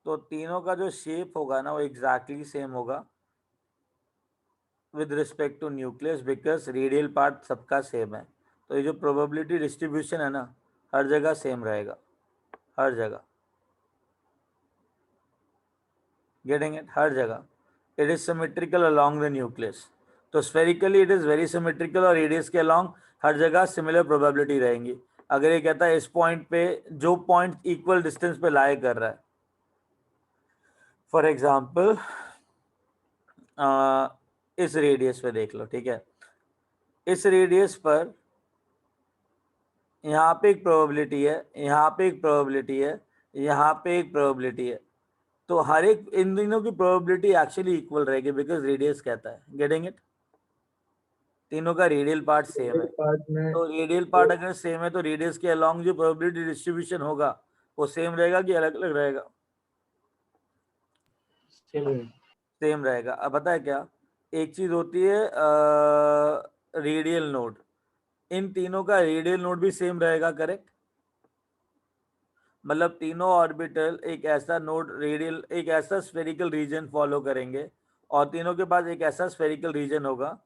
तो तीनों का जो शेप होगा ना वो एग्जैक्टली सेम होगा with respect to nucleus, because radial part सबका सेम है। तो ये जो प्रोबेबिलिटी डिस्ट्रीब्यूशन है ना, हर जगह सेम रहेगा, हर जगह। Getting it? हर जगह it is symmetrical along the nucleus. तो spherically it is very symmetrical और रेडियस के अलोंग हर जगह सिमिलर प्रोबेबिलिटी रहेंगी। अगर ये कहता है इस पॉइंट पे जो पॉइंट इक्वल डिस्टेंस पे लाई कर रहा है, फॉर एग्जाम्पल इस रेडियस पे देख लो, ठीक है, इस रेडियस पर यहाँ पे एक प्रोबेबिलिटी है, यहाँ पे एक प्रोबेबिलिटी है, यहाँ पे एक प्रोबेबिलिटी है, तो हर एक इन दोनों की प्रोबेबिलिटी एक्चुअली इक्वल रहेगी बिकॉज रेडियस कहता है। Getting it? तीनों का रेडियल पार्ट सेम है, पार्ट में तो रेडियल पार्ट अगर सेम है तो रेडियस के अलोंग जो प्रोबेबिलिटी डिस्ट्रीब्यूशन होगा वो सेम रहेगा कि अलग अलग रहेगा? सेम रहेगा। अब पता है क्या, एक चीज होती है रेडियल नोड, इन तीनों का रेडियल नोड भी सेम रहेगा, करेक्ट? मतलब तीनों ऑर्बिटल एक ऐसा नोड रेडियल, एक ऐसा स्फेरिकल रीजन फॉलो करेंगे और तीनों के पास एक ऐसा स्फेरिकल रीजन होगा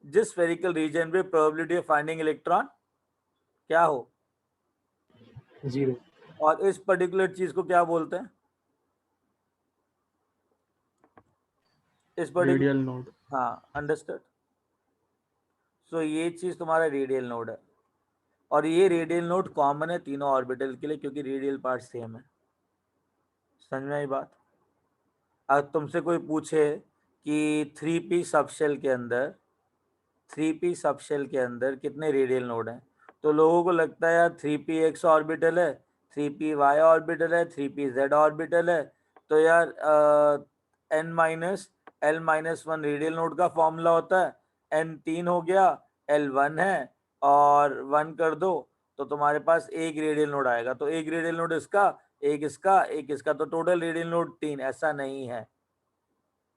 जिस स्फेरिकल रीजन पे प्रोबेबिलिटी ऑफ फाइंडिंग इलेक्ट्रॉन क्या हो? 0. और इस पर्टिकुलर चीज को क्या बोलते हैं? इस पर्टिकुलर, रेडियल नोड। हाँ, अंडरस्टूड। सो ये चीज तुम्हारा रेडियल नोड है और ये रेडियल नोड कॉमन है तीनों ऑर्बिटल के लिए क्योंकि रेडियल पार्ट सेम है। समझ में आई बात? अगर तुमसे कोई पूछे कि 3p सबशेल के अंदर, 3p सबशेल के अंदर कितने रेडियल नोड हैं, तो लोगों को लगता है यार 3p x ऑर्बिटल है, 3p y ऑर्बिटल है, 3p z ऑर्बिटल है, तो यार n minus l minus 1 radial node का फॉर्मूला होता है, n 3 हो गया, l 1 है और 1 कर दो तो तुम्हारे पास एक रेडियल नोड आएगा। तो एक रेडियल नोड इसका, एक इसका, एक इसका, तो टोटल रेडियल नोड 3। ऐसा नहीं है,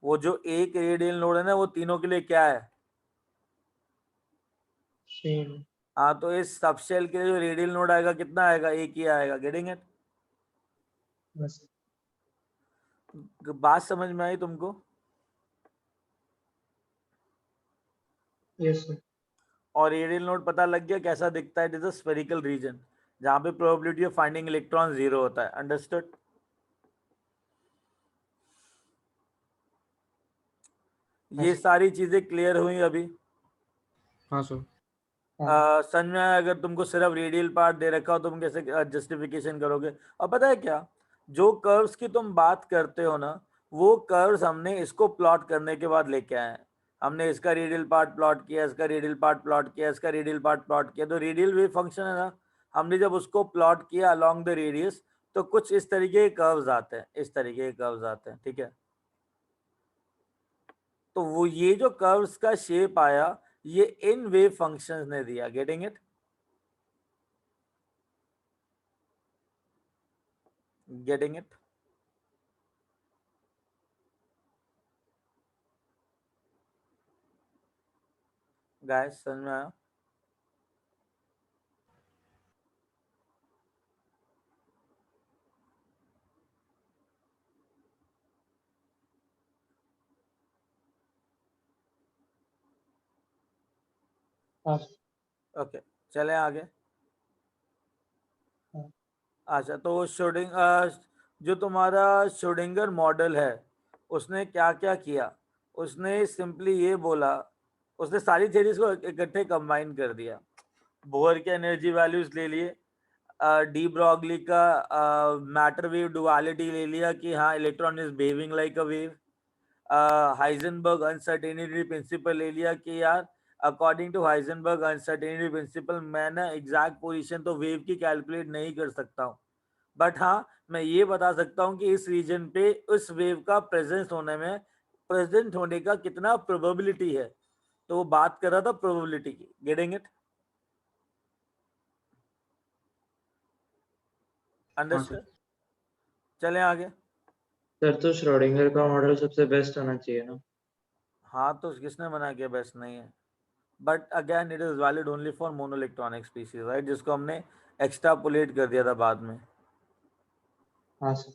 वो जो एक रेडियल नोड है ना वो तीनों के लिए क्या है? सेम। हाँ, तो इस सबशेल के लिए जो रेडियल नोड आएगा कितना आएगा? एक ही आएगा। Getting it? बस बात समझ में आई तुमको? Yes sir. और रेडियल नोड पता लग गया कैसा दिखता है? It is a spherical region जहाँ पे प्रोबेबिलिटी ऑफ फाइंडिंग इलेक्ट्रॉन 0 होता है। अंडरस्टूड? ये सारी चीजें क्लियर हुई अभी? हाँ सर। समझ में आया? अगर तुमको सिर्फ रेडियल पार्ट दे रखा हो तुम कैसे जस्टिफिकेशन करोगे? और पता है क्या, जो कर्व्स की तुम बात करते हो ना, वो कर्व्स हमने इसको प्लॉट करने के बाद लेके आए हैं। हमने इसका रेडियल पार्ट प्लॉट किया, इसका रेडियल पार्ट प्लॉट किया, इसका रेडियल पार्ट प्लॉट किया, तो रेडियल वेव फंक्शन है ना, हमने जब उसको प्लॉट किया अलोंग द रेडियस तो कुछ इस तरीके के कर्व्स आते हैं, इस तरीके के कर्व्स आते हैं, ठीक है? तो वो ये जो कर्व्स का शेप आया ये इन वेव फंक्शंस ने दिया। Getting it? Getting it? Guys, समझ में आया? ओके, चले आगे। अच्छा, तो जो तुम्हारा श्रोडिंगर मॉडल है उसने क्या क्या किया? उसने सिंपली ये बोला, उसने सारी थ्योरीज को इकट्ठे कंबाइन कर दिया। बोहर के एनर्जी वैल्यूज ले लिए, डी ब्रॉगली का मैटर वेव डुअलिटी ले लिया कि हाँ electron is behaving like a wave, Heisenberg uncertainty principle ले लिया कि यार according to Heisenberg uncertainty principle मैं ना एग्जैक्ट पोजीशन तो वेव की कैलकुलेट नहीं कर सकता हूँ, बट हाँ मैं ये बता सकता हूँ कि इस रीजन पे उस वेव का प्रेजेंट होने का कितना प्रोबेबिलिटी है। तो वो बात कर रहा था प्रोबेबिलिटी की। Getting it? अंडरस्टूड? चलें आगे। सर तो श्रोडिंगर का मॉडल सबसे बेस्ट होना चाहिए ना? हाँ, तो किसने मना किया बेस्ट नहीं है? But again it is valid only for monoelectronic species, right, जिसको हमने एक्सट्रापोलेट कर दिया था बाद में। हाँ सर।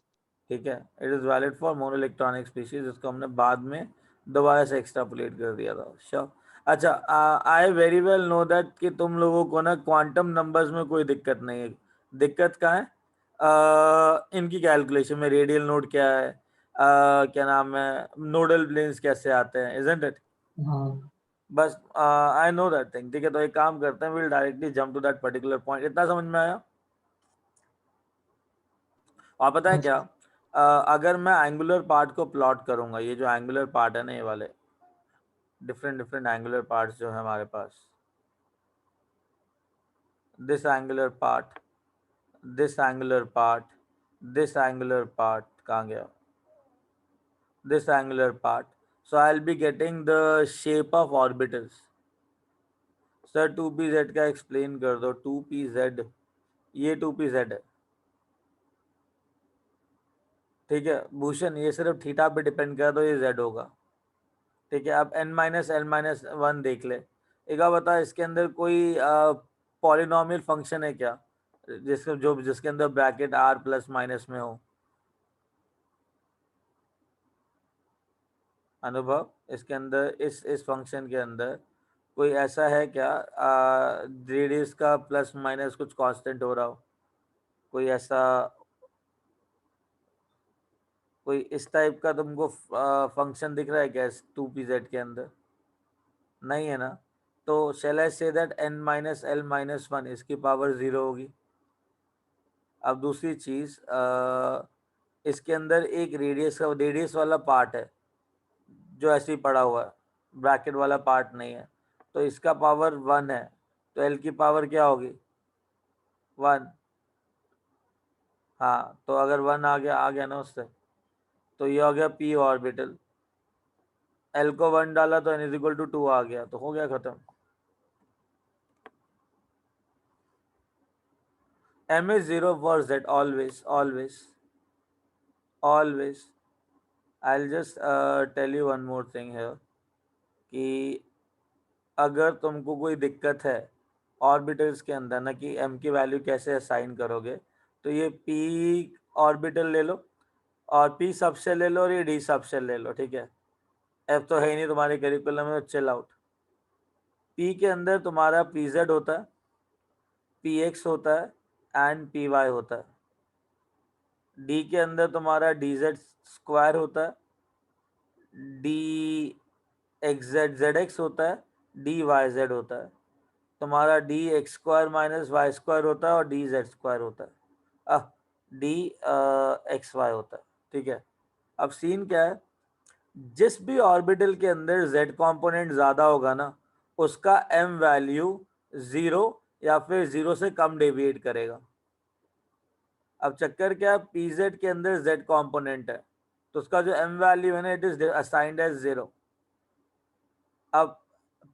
ठीक है, it is valid for monoelectronic species जिसको हमने बाद में दोबारा से एक्सट्रापोलेट कर दिया था। श्योर। अच्छा, I very well know that कि तुम लोगों को ना क्वांटम नंबर्स में कोई दिक्कत नहीं है। दिक्कत कहाँ है? इनकी कैलकुलेशन में रेडियल नोड क्या है, क्या नाम है, नोडल प्लेन्स कैसे आते हैं, इजंट इट? हाँ बस आई नो दैट थिंग, ठीक है। तो एक काम करते हैं, will directly jump to that particular point. इतना समझ में आया? और पता है हाँ क्या, सर। अगर मैं एंगुलर पार्ट को प्लॉट करूंगा, ये जो एंगुलर पार्ट है ना, ये वाले डिफरेंट डिफरेंट एंगुलर पार्ट्स जो है हमारे पास, this angular part, this angular part, this angular part कहाँ गया, this angular part, so I'll be getting the shape of orbitals. Sir 2pz का एक्सप्लेन कर दो। 2pz, ये 2pz है, ठीक है भूषण, ये सिर्फ थीटा पे डिपेंड कर दो, ये z होगा, ठीक है। अब n माइनस l माइनस 1 देख ले। एक बार बता, इसके अंदर कोई पॉलिनोमियल फंक्शन है क्या जिसके अंदर ब्रैकेट r प्लस माइनस में हो? अनुभव, इसके अंदर इस फंक्शन के अंदर कोई ऐसा है क्या रेडियस का प्लस माइनस कुछ कांस्टेंट हो रहा हो, कोई ऐसा, कोई इस टाइप का तुमको फंक्शन दिख रहा है क्या 2pz के अंदर? नहीं है ना? तो shall I say that n minus l minus 1 इसकी पावर 0 होगी। अब दूसरी चीज, इसके अंदर एक रेडियस वाला पार्ट है जो ऐसे ही पड़ा हुआ है, ब्रैकेट वाला पार्ट नहीं है, तो इसका पावर 1 है, तो l की पावर क्या होगी? 1। हाँ, तो अगर 1 आ गया ना उससे, तो ये हो गया p ऑर्बिटल। l को 1 डाला तो n इज इक्वल टू 2 आ गया, तो हो गया खत्म। m is 0 for z always, always, always. I'll just tell you one more thing here कि अगर तुमको कोई दिक्कत है ऑर्बिटल्स के अंदर ना कि m की वैल्यू कैसे असाइन करोगे, तो ये p ऑर्बिटल ले लो और p सबसे ले लो और ये d सबसे ले लो, ठीक है। f तो है ही नहीं तुम्हारे करिकुलम में, चिल आउट। p के अंदर तुम्हारा pz होता है, px होता है एंड py होता है। d के अंदर तुम्हारा dz स्क्वायर होता है, dxz होता है, dyz होता है। तुम्हारा d x square minus y square होता है और डी जेड स्क्वायर होता है, डी एक्स वाई होता है, ठीक है। अब सीन क्या है, जिस भी ऑर्बिटल के अंदर z कंपोनेंट ज़्यादा होगा ना, उसका m वैल्यू 0 या फिर 0 से कम डेविएट करेगा। अब चक्कर क्या है, pz के अंदर z कंपोनेंट है, तो उसका जो m वैल्यू है ना, इट इज असाइंड एज 0। अब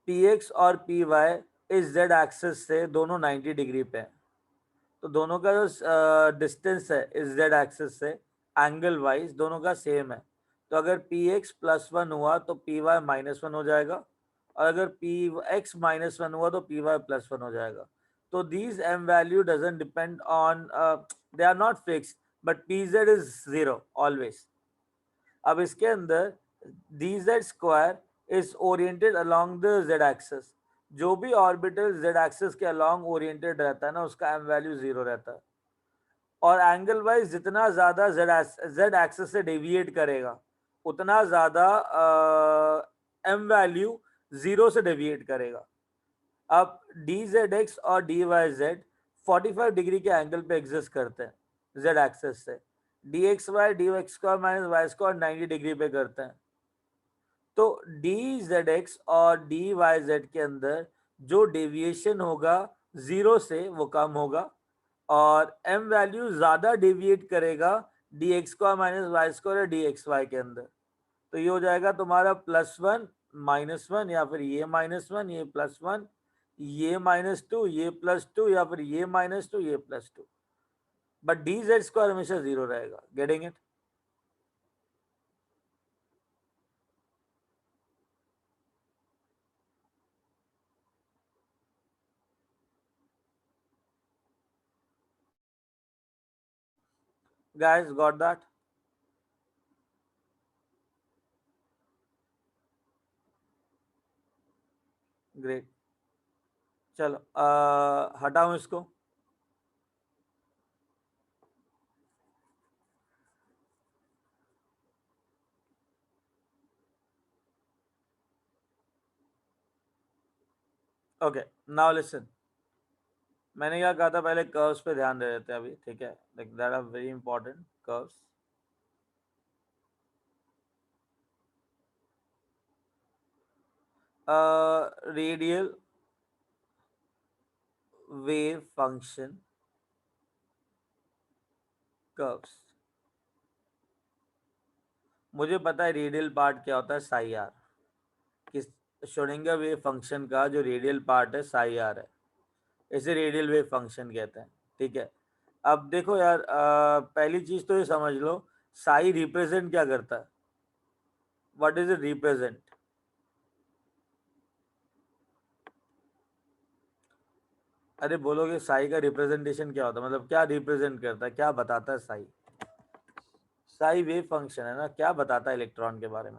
px और py इस z एक्सिस से दोनों 90 डिग्री पे हैं, तो दोनों का जो डिस्टेंस है इस z एक्सिस से एंगल वाइज दोनों का सेम है। तो अगर px प्लस 1 हुआ तो py माइनस 1 हो जाएगा, और अगर px माइनस 1 हुआ तो py प्लस 1 हो जाएगा। तो these m value doesn't depend on they are not fixed, but pz is 0 always। अब इसके अंदर dz square is oriented along the z axis, जो भी ऑर्बिटल z एक्सिस के अलोंग ओरिएंटेड रहता है ना, उसका m वैल्यू 0 रहता है। और एंगल वाइज जितना ज्यादा z एक्सिस से डेविएट करेगा, उतना ज्यादा m वैल्यू 0 से डेविएट करेगा। अब dz और dyz 45 डिग्री के एंगल पे एग्जिस्ट करते हैं z एक्सिस से, dxy dx square minus y square 90 degree पे करते हैं। तो dzx और dyz के अंदर जो डेविएशन होगा 0 से वो कम होगा, और m वैल्यू ज्यादा डेविएट करेगा dx square minus y square और dxy के अंदर। तो ये हो जाएगा तुम्हारा +1 -1, या फिर ये -1 ये +1, ये -2 ये +2, या फिर ये -2 ये +2, बट dz स्क्वायर हमेशा 0 रहेगा। Getting it? Guys, got that? Great, चलो हटाऊं इसको। ओके, नाउ लिसन, मैंने क्या कहा था, पहले कर्व्स पे ध्यान दे देते हैं अभी, ठीक है, like that are very important curves. Radial wave function curves, मुझे पता है रेडियल पार्ट क्या होता है, साई आर, किस श्रोडिंगर वेव फंक्शन का जो रेडियल पार्ट है साई आर है, इसे रेडियल वेव फंक्शन कहते हैं, ठीक है। अब देखो यार, पहली चीज तो ये समझ लो, साई रिप्रेजेंट क्या करता है, व्हाट इज इट रिप्रेजेंट? अरे बोलोगे साई का रिप्रेजेंटेशन क्या होता है, मतलब क्या रिप्रेजेंट करता है, क्या बताता है साई? साई वेव फंक्शन है ना, क्या बताता है इलेक्ट्रॉन के बारे में?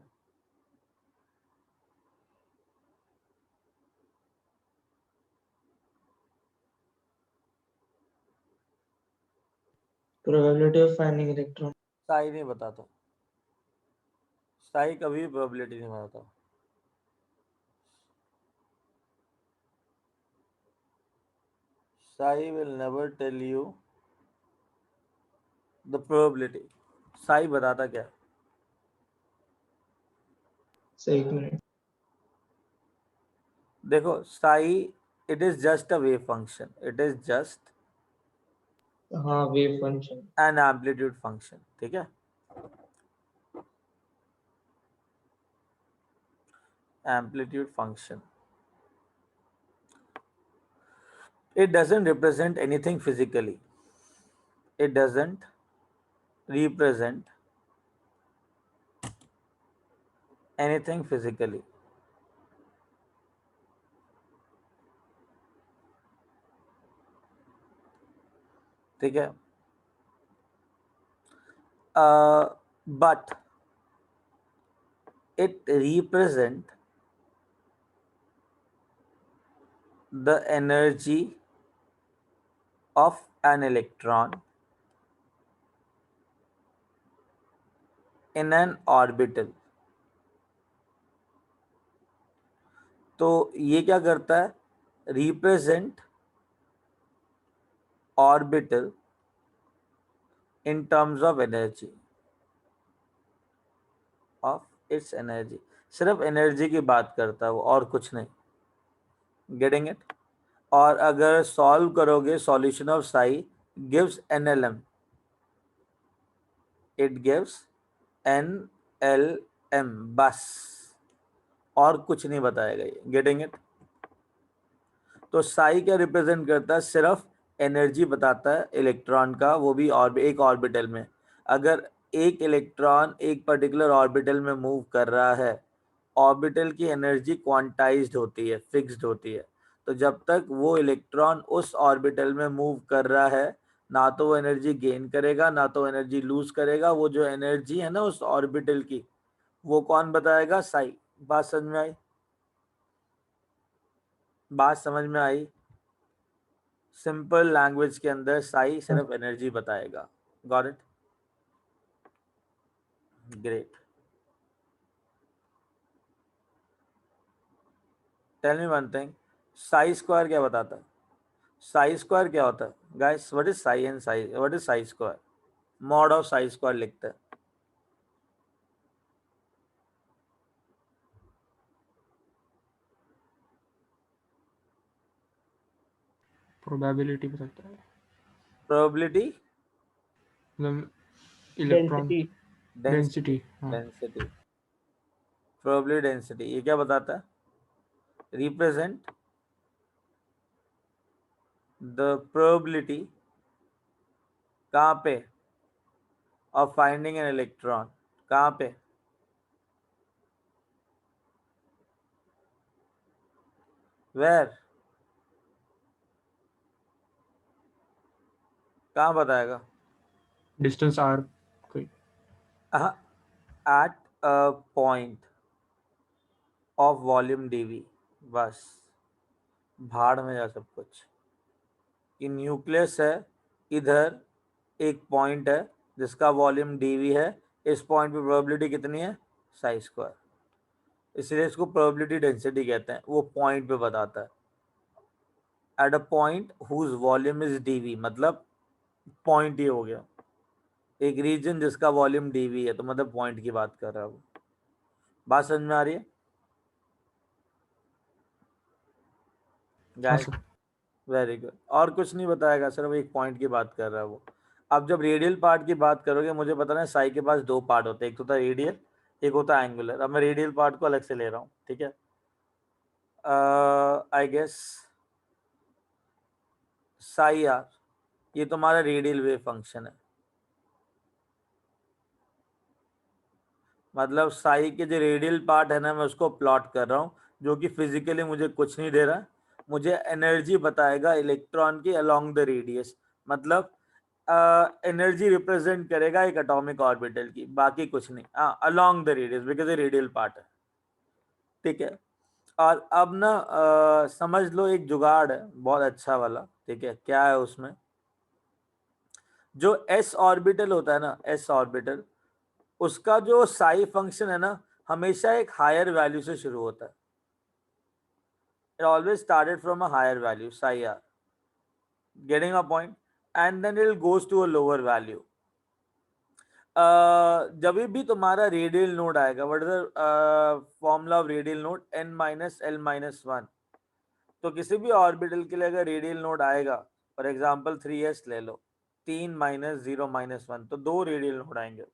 Probability of finding electron. Sai नहीं बताता, साई कभी भी प्रोबेबिलिटी नहीं बताता। Psi will never tell you the probability. Psi बताता क्या? सही, एक मिनट। देखो psi, it is just a wave function, it is just हाँ, wave function. An amplitude function, ठीक है, amplitude function. It doesn't represent anything physically. It doesn't represent anything physically. ठीक है, but it represent the energy of an electron in an orbital। तो ये क्या करता है, represent orbital in terms of energy, of its energy, सिर्फ energy की बात करता है वो, और कुछ नहीं। Getting it? और अगर सॉल्व करोगे, solution of Sai gives NLM, it gives NLM बस, और कुछ नहीं बताएगा ये। Getting it? तो साई क्या रिप्रेजेंट करता है, सिर्फ एनर्जी बताता है इलेक्ट्रॉन का, वो भी एक ऑर्बिटल में। अगर एक इलेक्ट्रॉन एक पर्टिकुलर ऑर्बिटल में मूव कर रहा है, ऑर्बिटल की एनर्जी क्वांटाइज्ड होती है, फिक्स्ड होती है। तो जब तक वो इलेक्ट्रॉन उस ऑर्बिटल में मूव कर रहा है, ना तो वो एनर्जी गेन करेगा ना तो एनर्जी लूज करेगा। वो जो एनर्जी है ना उस ऑर्बिटल की, वो कौन बताएगा? साई। बात समझ में आई? बात समझ में आई? सिंपल लैंग्वेज के अंदर साई सिर्फ एनर्जी बताएगा। Got it? Great. Tell me one thing, psi square क्या बताता है? साई स्क्वायर क्या होता है guys? What is psi and psi, what is psi square? Mod of psi square लिखते हैं। प्रोबेबिलिटी बताता है, प्रोबेबिलिटी, मतलब इलेक्ट्रॉन डेंसिटी। हाँ, डेंसिटी, प्रोबेबिलिटी डेंसिटी, ये क्या बताता है? रिप्रेजेंट द प्रोबेबिलिटी, कहाँ पे? ऑफ फाइंडिंग एन इलेक्ट्रॉन, कहाँ पे? वेयर? कहाँ बताएगा? डिस्टेंस आर कोई। Eight a point of volume dV। बस, भाड़ में जा सब कुछ। कि न्यूक्लियस है, इधर एक पॉइंट है जिसका वॉल्यूम dV है, इस पॉइंट पे प्रोबेबिलिटी कितनी है? Psi square. इसलिए इसको प्रोबेबिलिटी डेंसिटी कहते हैं, वो पॉइंट पे बताता है। At a point whose volume is dv, मतलब पॉइंट ही हो गया, एक रीजन जिसका वॉल्यूम dv है, तो मतलब पॉइंट की बात कर रहा है वो। बात समझ में आ रही है हाँ गाइस? सर। Very good. और कुछ नहीं बताएगा, सिर्फ एक पॉइंट की बात कर रहा है वो। अब जब रेडियल पार्ट की बात करोगे, मुझे पता है साई के पास दो पार्ट होते हैं, एक तो होता है रेडियल, एक होता है एंगुलर। अब मैं रेडियल पार्ट को अलग से ले रहा हूँ, ठीक है। आई गेस साई आर, ये तुम्हारा रेडियल वेव फंक्शन है, मतलब साई के जो रेडियल पार्ट है ना, मैं उसको प्लॉट कर रहा हूँ, जो कि फिजिकली मुझे कुछ नहीं दे रहा, मुझे एनर्जी बताएगा इलेक्ट्रॉन की अलोंग द रेडियस, मतलब एनर्जी रिप्रेजेंट करेगा एक एटॉमिक ऑर्बिटल की, बाकी कुछ नहीं। अलोंग द रेडियस, बिकॉज ये रेडियल पार्ट है, ठीक है। और अब ना समझ लो एक जुगाड़ है बहुत अच्छा वाला, ठीक है। क्या है उसमें, जो एस ऑर्बिटल होता है ना, एस ऑर्बिटल, उसका जो साई फंक्शन है ना, हमेशा एक हायर वैल्यू से शुरू होता है। It always started from a higher value, psi r, getting a point, and then it goes to a lower value. जब भी तुम्हारा रेडियल नोड आएगा, what is the formula of radial node, n minus l minus 1। तो किसी भी orbital के लिए अगर रेडियल नोड आएगा, फॉर एग्जांपल 3s ले लो, 3 माइनस 0 माइनस 1, तो दो रेडियल नोड आएंगे।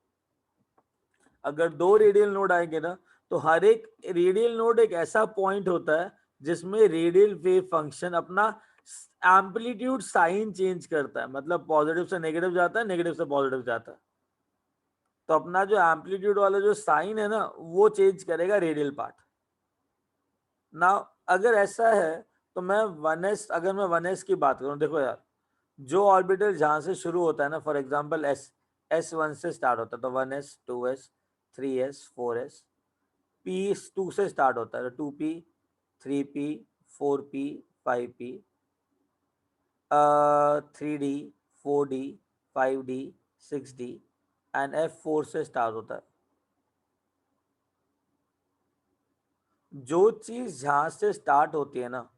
अगर दो रेडियल नोड आएंगे ना, तो हर एक रेडियल नोड एक ऐसा पॉइंट होता है जिसमें रेडियल वेव फंक्शन अपना एम्पलीट्यूड साइन चेंज करता है, मतलब पॉजिटिव से नेगेटिव जाता है, नेगेटिव से पॉजिटिव जाता है। तो अपना जो एम्पलीट्यूड वाला जो साइन है ना, वो चेंज करेगा रेडियल पार्ट ना। अगर ऐसा है तो मैं 1s, अगर मैं 1s की बात करूं, देखो यार, जो ऑर्बिटल जहां से शुरू होता है ना, फॉर एग्जांपल S1 से स्टार्ट होता है, तो 1s 2s 3s 4s, P2 से स्टार्ट होता है, तो 2p 3p 4p 5p 3d 4d 5d 6d, and F4 से स्टार्ट होता है। जो चीज जहां से स्टार्ट होती है ना,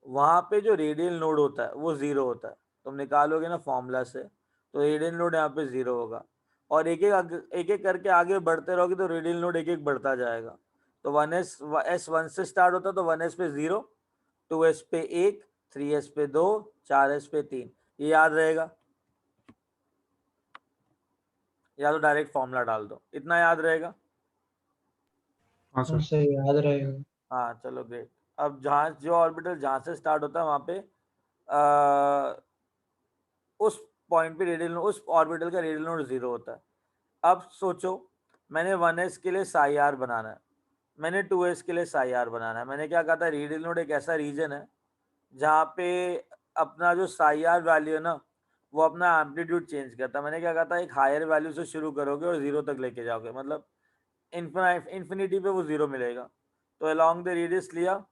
वहां पे जो रेडियल नोड होता है वो जीरो होता है। तुम निकालोगे ना फॉर्मूला से, तो रेडियल नोड यहाँ पे जीरो होगा, और एक एक करके आगे बढ़ते रहोगे तो रेडियल नोड एक एक बढ़ता जाएगा। तो 1s से स्टार्ट होता है, तो 1s पे 0, 2s पे 1, 3s पे 2, 4s पे 3, ये याद रहेगा, या तो डायरेक्ट फॉर्मूला डाल दो, इतना याद रहेगा। हाँ हाँ सर। सर, याद रहेगा। हाँ चलो ग्रेट। अब जहाँ जो ऑर्बिटल जहाँ से स्टार्ट होता है, वहाँ पे आ, उस पॉइंट पे रेडियल, उस ऑर्बिटल का रेडियल नोड जीरो होता है। अब सोचो, मैंने 1s के लिए साई आर बनाना है, मैंने 2s के लिए साई आर बनाना है। मैंने क्या कहा था, रेडियल नोड एक ऐसा रीजन है जहाँ पे अपना जो साई आर वैल्यू है ना, वो अपना एम्पलीट्यूड चेंज करता है। मैंने क्या कहा था, एक हायर वैल्यू से शुरू करोगे और जीरो तक लेके जाओगे, मतलब इन्फिनिटी पे वो जीरो मिलेगा। तो अलोंग द रेडियस लिया,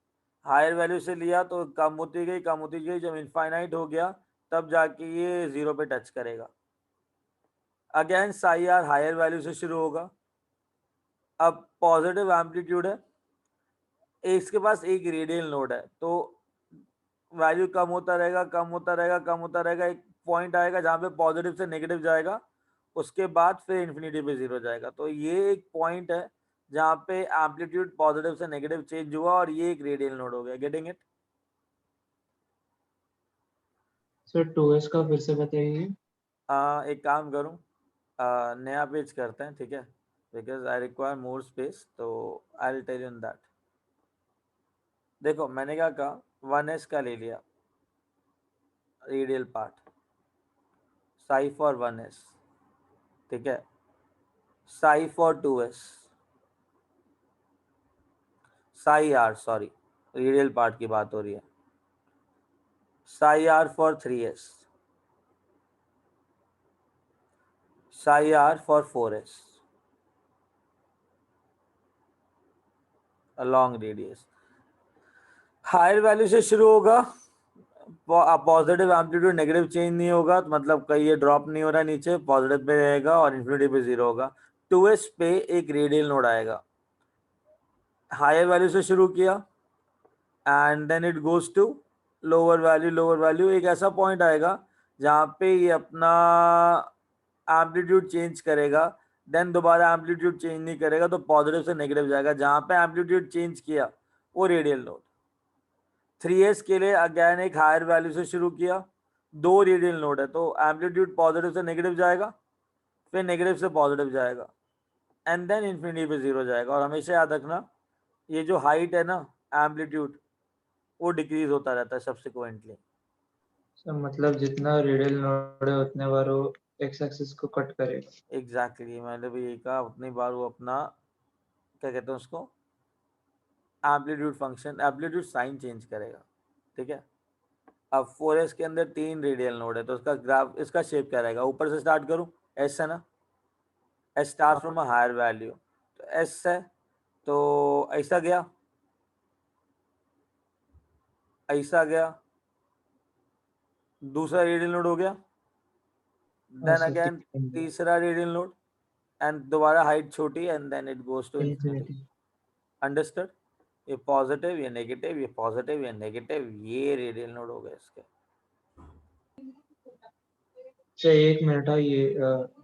हायर वैल्यू से लिया तो कम होती गई, कम होती गई, जब इनफाइनाइट हो गया तब जाके ये जीरो पे टच करेगा। Again psi r higher value से शुरू होगा। अब पॉजिटिव एम्पलीट्यूड है, इसके पास एक रेडियल नोड है, तो वैल्यू कम होता रहेगा, कम होता रहेगा, कम होता रहेगा, एक पॉइंट आएगा जहाँ पे पॉजिटिव से नेगेटिव जाएगा, उसके बाद फिर इन्फिनिटी पे जीरो जाएगा। तो ये एक पॉइंट है जहाँ पे एम्पलीट्यूड पॉजिटिव से नेगेटिव चेंज हुआ, और ये एक रेडियल नोड हो गया। Getting it? सर 2s का फिर से बताइए। एक काम करूँ, नया पेज करते हैं, ठीक है, because I require more space, तो I will tell you in that. देखो मैंने क्या कहा, 1s का ले लिया radial part, Sai for 1s, ठीक है, psi for 2s, psi r, sorry radial part की बात हो रही है, psi r for 3s, psi r for 4s along radius. Higher value से शुरू होगा, पॉजिटिव एम्पलीट्यूड, नेगेटिव चेंज नहीं होगा, तो मतलब कहीं ये ड्रॉप नहीं हो रहा है नीचे, पॉजिटिव पे रहेगा और इन्फिनिटी पे जीरो होगा। 2s पे एक रेडियल नोड आएगा, हायर वैल्यू से शुरू किया and then it goes to lower value एक ऐसा पॉइंट आएगा जहाँ पे ये अपना एम्पलीट्यूड चेंज करेगा, देन दोबारा एम्पलीट्यूड चेंज नहीं करेगा तो पॉजिटिव से नेगेटिव जाएगा। जहाँ पे एम्पलीट्यूड चेंज किया वो रेडियल नोड। 3s के लिए अगेन एक हायर वैल्यू से शुरू किया, 2 रेडियल नोड है तो एम्पलीट्यूड पॉजिटिव से नेगेटिव जाएगा, फिर नेगेटिव से पॉजिटिव जाएगा, एंड देन इन्फिनिटी पे 0 जाएगा। और हमेशा याद रखना ये जो हाइट है ना एम्पलीट्यूड वो डिक्रीज होता रहता है सब्सिक्वेंटली। सर मतलब जितना रेडियल नोड है उतने बार वो एक्स एक्सिस को कट करेगा। एग्जैक्टली मैंने भी यही कहा, उतनी बार वो अपना क्या कहते हैं उसको amplitude function amplitude sign change करेगा। ठीक है, अब 4s के अंदर 3 रेडियल नोड है तो उसका ग्राफ इसका शेप क्या रहेगा? ऊपर से स्टार्ट करूं, s है ना, s start from a higher value, तो s है तो ऐसा गया, ऐसा गया, दूसरा रेडियल नोड हो गया, देन सर अगेन तीसरा रेडियल नोड एंड दोबारा हाइट छोटी and then it goes to infinity. Infinity. Understood? ये पॉजिटिव, ये नेगेटिव, ये पॉजिटिव, ये नेगेटिव, ये रेडियल नोड हो गए इसके। चाहिए 1 मिनट, ये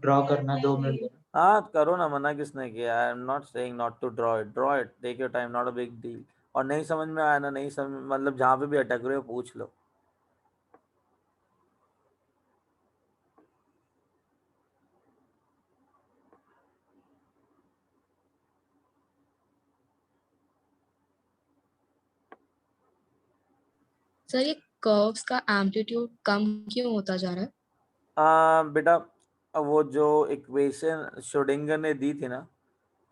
ड्रॉ करना 2 मिनट देना। हाँ करो ना, मना किसने किया? I am not saying not to draw it, draw it, take your time, not a big deal. और नहीं समझ में आया ना, नहीं समझ मतलब जहाँ पे भी अटक रहे हो पूछ लो। सर ये कर्व्स का एम्पलीट्यूड कम क्यों होता जा रहा है? बेटा वो जो इक्वेशन श्रोडिंगर ने दी थी ना,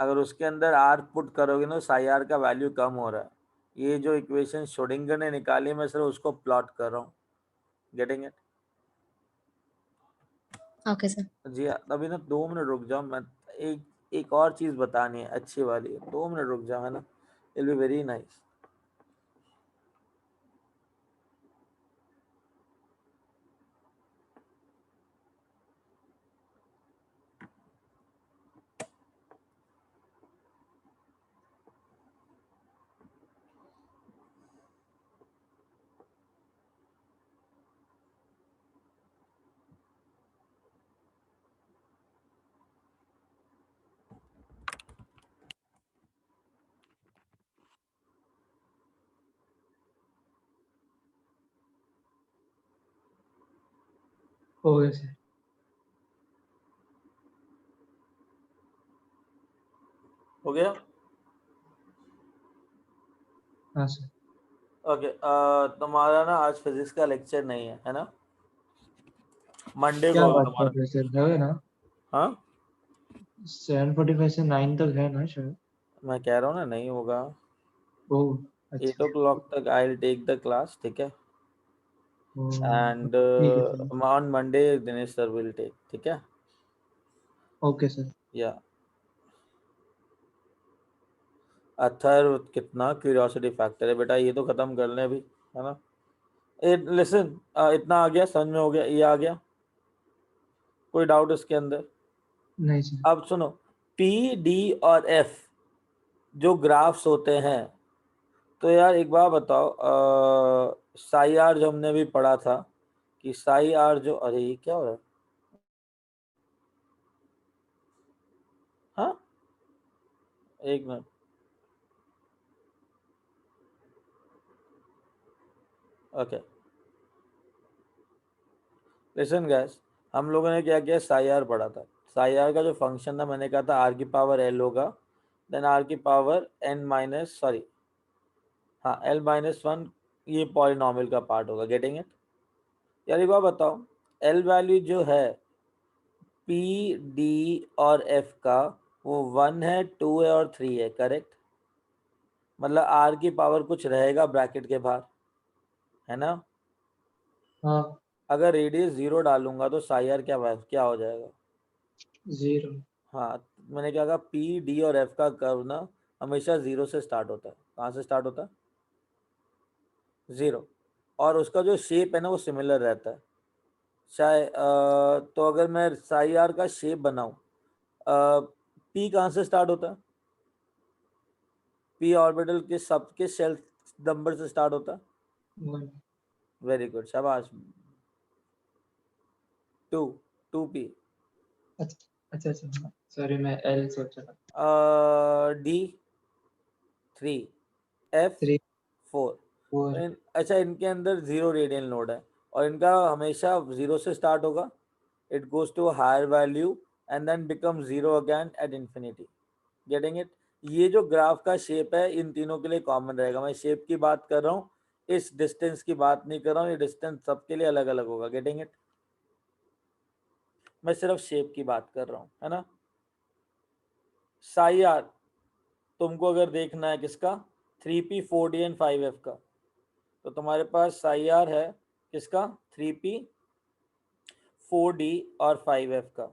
अगर उसके अंदर आर पुट करोगे ना साई आर का वैल्यू कम हो रहा है। ये जो इक्वेशन श्रोडिंगर ने निकाली मैं सिर्फ उसको प्लॉट कर रहा हूँ। Getting it? Okay sir. जी अभी ना 2 मिनट रुक जाओ, मैं एक और चीज़ बतानी है अच्छी वाली, 2 मिनट रुक जाओ है ना, it will be very nice. हो गया सर। हो गया? हाँ सर। ओके तुम्हारा ना आज फिजिक्स का लेक्चर नहीं है ना? मंडे को क्या होगा बात कर तुम्हारा। रहे हैं सर, है ना? हाँ 7:45 से 9 तक है ना शायद। मैं कह रहा हूँ ना नहीं होगा। ओह 8 अच्छा। o'clock तक I will take the class, ठीक है, एंड ठीक है sir. On Monday Dinesh sir will take, ठीक है? Okay sir. या अथर्व कितना क्यूरियोसिटी फैक्टर है बेटा, ये तो खत्म कर लें अभी, है ना? लिसन इतना आ गया, समझ में हो गया, ये आ गया, कोई डाउट इसके अंदर? नहीं सर। अब सुनो, पी डी और एफ जो ग्राफ्स होते हैं, तो यार एक बात बताओ, साई आर जो हमने भी पढ़ा था कि साई आर जो, अरे ये क्या हो रहा है? हाँ एक मिनट, ओके लिसन गैस, हम लोगों ने क्या किया, साई आर पढ़ा था। साई आर का जो फंक्शन था मैंने कहा था आर की पावर एल होगा, देन आर की पावर एन माइनस सॉरी हाँ एल माइनस वन, ये पॉलिनॉमियल का पार्ट होगा। Getting it? यार एक बात बताओ, एल वैल्यू जो है पी डी और एफ का वो 1 है, 2 है और 3 है, करेक्ट? मतलब आर की पावर कुछ रहेगा ब्रैकेट के बाहर, है ना? हाँ अगर रेडियस 0 डालूंगा तो साई आर क्या हो जाएगा? 0। हाँ मैंने क्या कहा, पी डी और एफ का कर्व ना हमेशा 0 से स्टार्ट होता है। कहाँ से स्टार्ट होता है? 0। और उसका जो शेप है ना वो सिमिलर रहता है। शायद तो अगर मैं साई आर का शेप बनाऊं, पी कहाँ से स्टार्ट होता है? पी ऑर्बिटल के सबके सेल नंबर से स्टार्ट होता है। 1। वेरी गुड, शाबाश। 2p। अच्छा अच्छा, सॉरी मैं एल सोच रहा था। D 3, F 3 4। 4 अच्छा, इनके अंदर 0 रेडियल नोड है और इनका हमेशा 0 से स्टार्ट होगा। It goes to higher value and then become 0 again at infinity. Getting it? ये जो ग्राफ का शेप है इन तीनों के लिए कॉमन रहेगा। मैं शेप की बात कर रहा हूँ, इस डिस्टेंस की बात नहीं कर रहा हूँ। ये डिस्टेंस सबके लिए अलग अलग होगा। Getting it? मैं सिर्फ शेप की बात कर रहा हूँ, है ना। साई आर तुमको अगर देखना है किसका, 3p 4d एंड 5f का, तो तुम्हारे पास साई आर है किसका, 3p 4d और 5f का,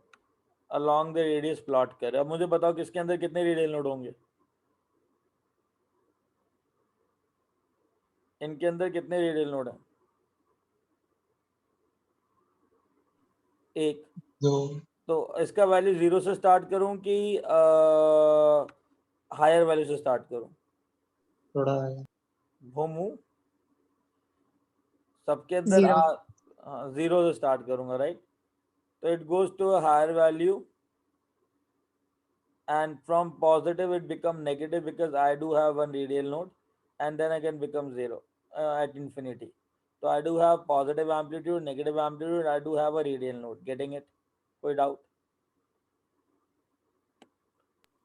अलॉन्ग द रेडियस प्लॉट कर। अब मुझे बताओ किसके अंदर कितने रेडियल नोड होंगे, इनके अंदर कितने रेडियल नोड हैं? एक। 2 तो इसका वैल्यू 0 से स्टार्ट करूं कि हायर वैल्यू से स्टार्ट करूं? थोड़ा भूमू सबके अंदर 0. 0 से स्टार्ट करूंगा, राइट। तो it goes to a higher value and from positive it become negative because I do have one radial node, and then I can become 0 at infinity. So I do have positive amplitude, negative amplitude, I do have a radial node. Getting it? कोई doubt?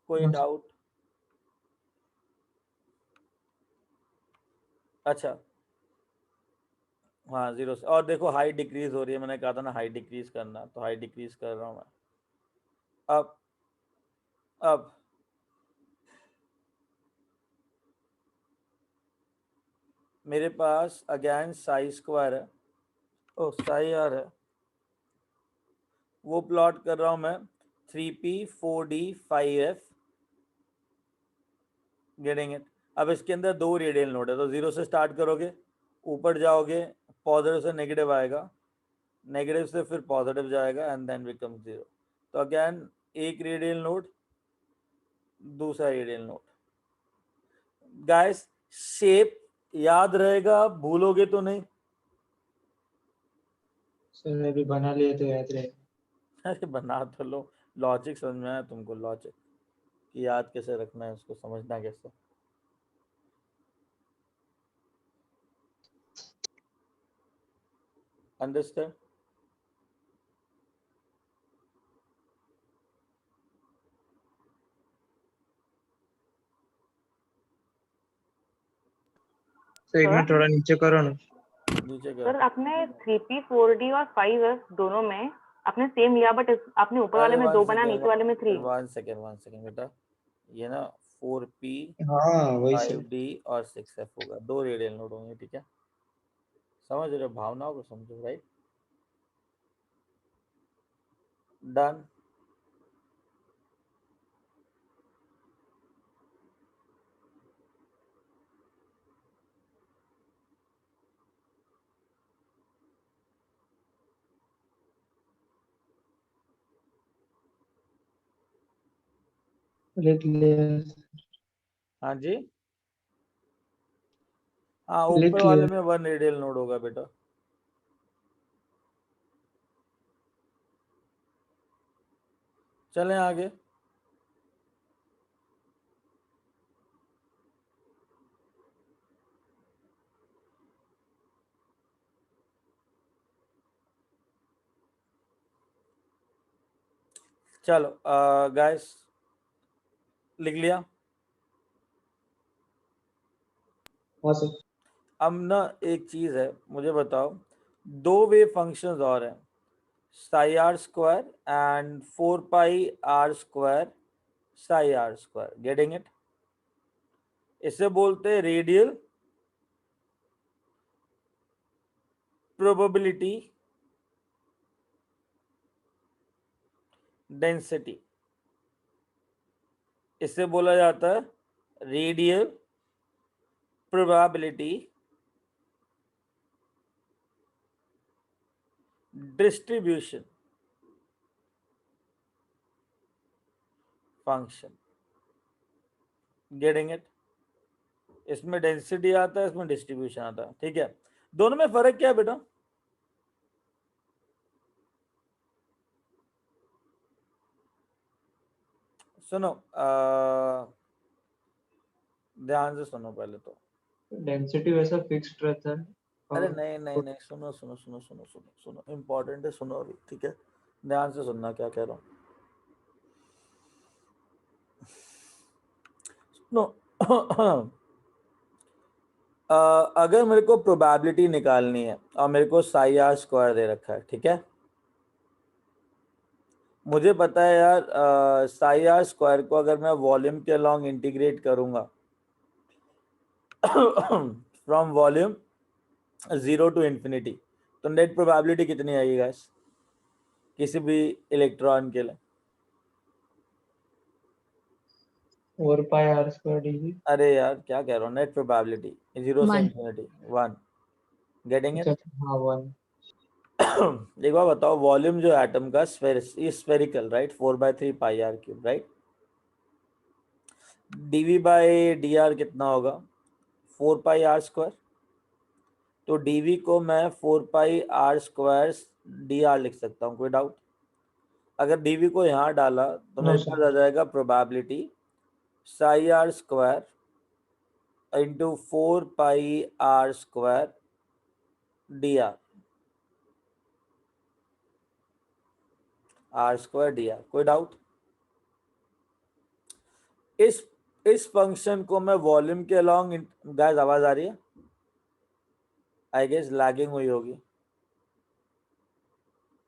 कोई No. Doubt? अच्छा, हाँ 0 से। और देखो high decrease हो रही है, मैंने कहा था ना हाई डिक्रीज करना, तो हाई डिक्रीज कर रहा हूँ मैं। अब मेरे पास अगेन साई स्क्वायर है, ओ साई आर है, वो प्लॉट कर रहा हूं मैं 3p 4d 5f। Getting it? अब इसके अंदर 2 रेडियल नोड है, तो 0 से स्टार्ट करोगे, ऊपर जाओगे, पॉजिटिव से नेगेटिव आएगा, नेगेटिव से फिर पॉजिटिव जाएगा एंड देन बिकम 0। तो अगेन एक रेडियल नोड, दूसरा रेडियल नोड। गाइस शेप याद रहेगा, भूलोगे तो नहीं? सर अभी बना लिए तो याद रहेगा। अरे बना तो लो, लॉजिक समझ में आया तुमको? लॉजिक कि याद कैसे रखना है, उसको समझना कैसे। अंडरस्टैंड? तो एक मिनट सर थोड़ा नीचे करो ना। नीचे कर। सर आपने 3p 4d और 5f दोनों में आपने सेम लिया, बट आपने ऊपर वाले अरे में वन 2 बना, सेकेंड, नीचे वाले में 3। वन सेकेंड बेटा, ये ना 4p हाँ वही सर। 5d और 6f होगा, 2 रेडियल नोड होंगे, ठीक है। समझ रहे हो, भावनाओं को समझो, राइट। डन। लिख लिया हाँ जी, हाँ ऊपर लिख वाले लिया। में 1 रेडियल नोड होगा बेटा। चलें आगे। चलो गाइस, लिख लिया? हाँ सर। अब ना एक चीज है, मुझे बताओ, 2 वे फंक्शंस और हैं, psi r square and 4 pi r square psi r square. Getting it? इसे बोलते हैं रेडियल प्रोबेबिलिटी डेंसिटी। इसे बोला जाता है radial probability distribution function. Getting it? इसमें डेंसिटी आता है, इसमें डिस्ट्रीब्यूशन आता है, ठीक है। दोनों में फर्क क्या है बेटा? सुनो, ध्यान से सुनो पहले तो। डेंसिटी वैसा फिक्स्ड रहता है अरे और नहीं नहीं नहीं, सुनो सुनो सुनो सुनो सुनो सुनो, इम्पोर्टेंट है, सुनो अभी, ठीक है? ध्यान से सुनना क्या कह रहा हूँ। सुनो अगर मेरे को प्रोबेबिलिटी निकालनी है और मेरे को साई आर स्क्वायर दे रखा है, ठीक है? मुझे पता है यार, साई आर स्क्वायर को अगर मैं वॉल्यूम के अलॉन्ग इंटीग्रेट करूंगा फ्रॉम वॉल्यूम 0 टू इंफिनिटी, तो नेट प्रोबेबिलिटी कितनी आएगी गाइस किसी भी इलेक्ट्रॉन के लिए? 4 पाई आर स्क्वायर डीवी। अरे यार क्या कह रहा हूँ, नेट प्रोबेबिलिटी 0 से 1. इंफिनिटी 1। Getting it? अच्छा हाँ 1। एक बार बताओ, वॉल्यूम जो एटम का spherical, right? 4/3 pi r cube, right? Dv by d r कितना होगा? 4 पाई आर स्क्वायर। तो डीवी को मैं 4 pi r square d r लिख सकता हूँ, कोई डाउट? अगर डीवी को यहाँ डाला तो No, मेरे sir. पास आ जाएगा probability psi r square into 4 pi r square d r, r square d r, कोई डाउट? इस फंक्शन को मैं वॉल्यूम के अलॉन्ग, गाइस आवाज आ रही है? आई गेस लैगिंग हुई होगी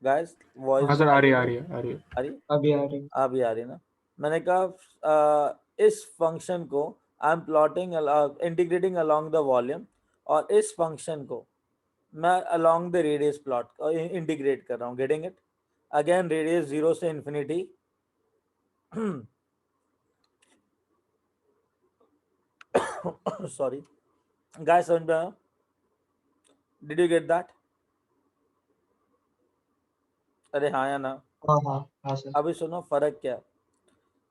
गाइस, वॉइस हाँ सर, आ रही है, आ रही है, आ रही है। आ रही? अभी आ रही है। अभी आ रही ना? मैंने कहा इस फंक्शन को I am plotting integrating along the volume, और इस फंक्शन को मैं along the radius plot integrate कर रहा हूँ। Getting it? अगेन रेडियस 0 से इंफिनिटी सॉरी गाइस, समझ में आया? Did you get that? अरे हाँ या ना? हाँ हाँ हाँ सर। अभी सुनो फर्क क्या है।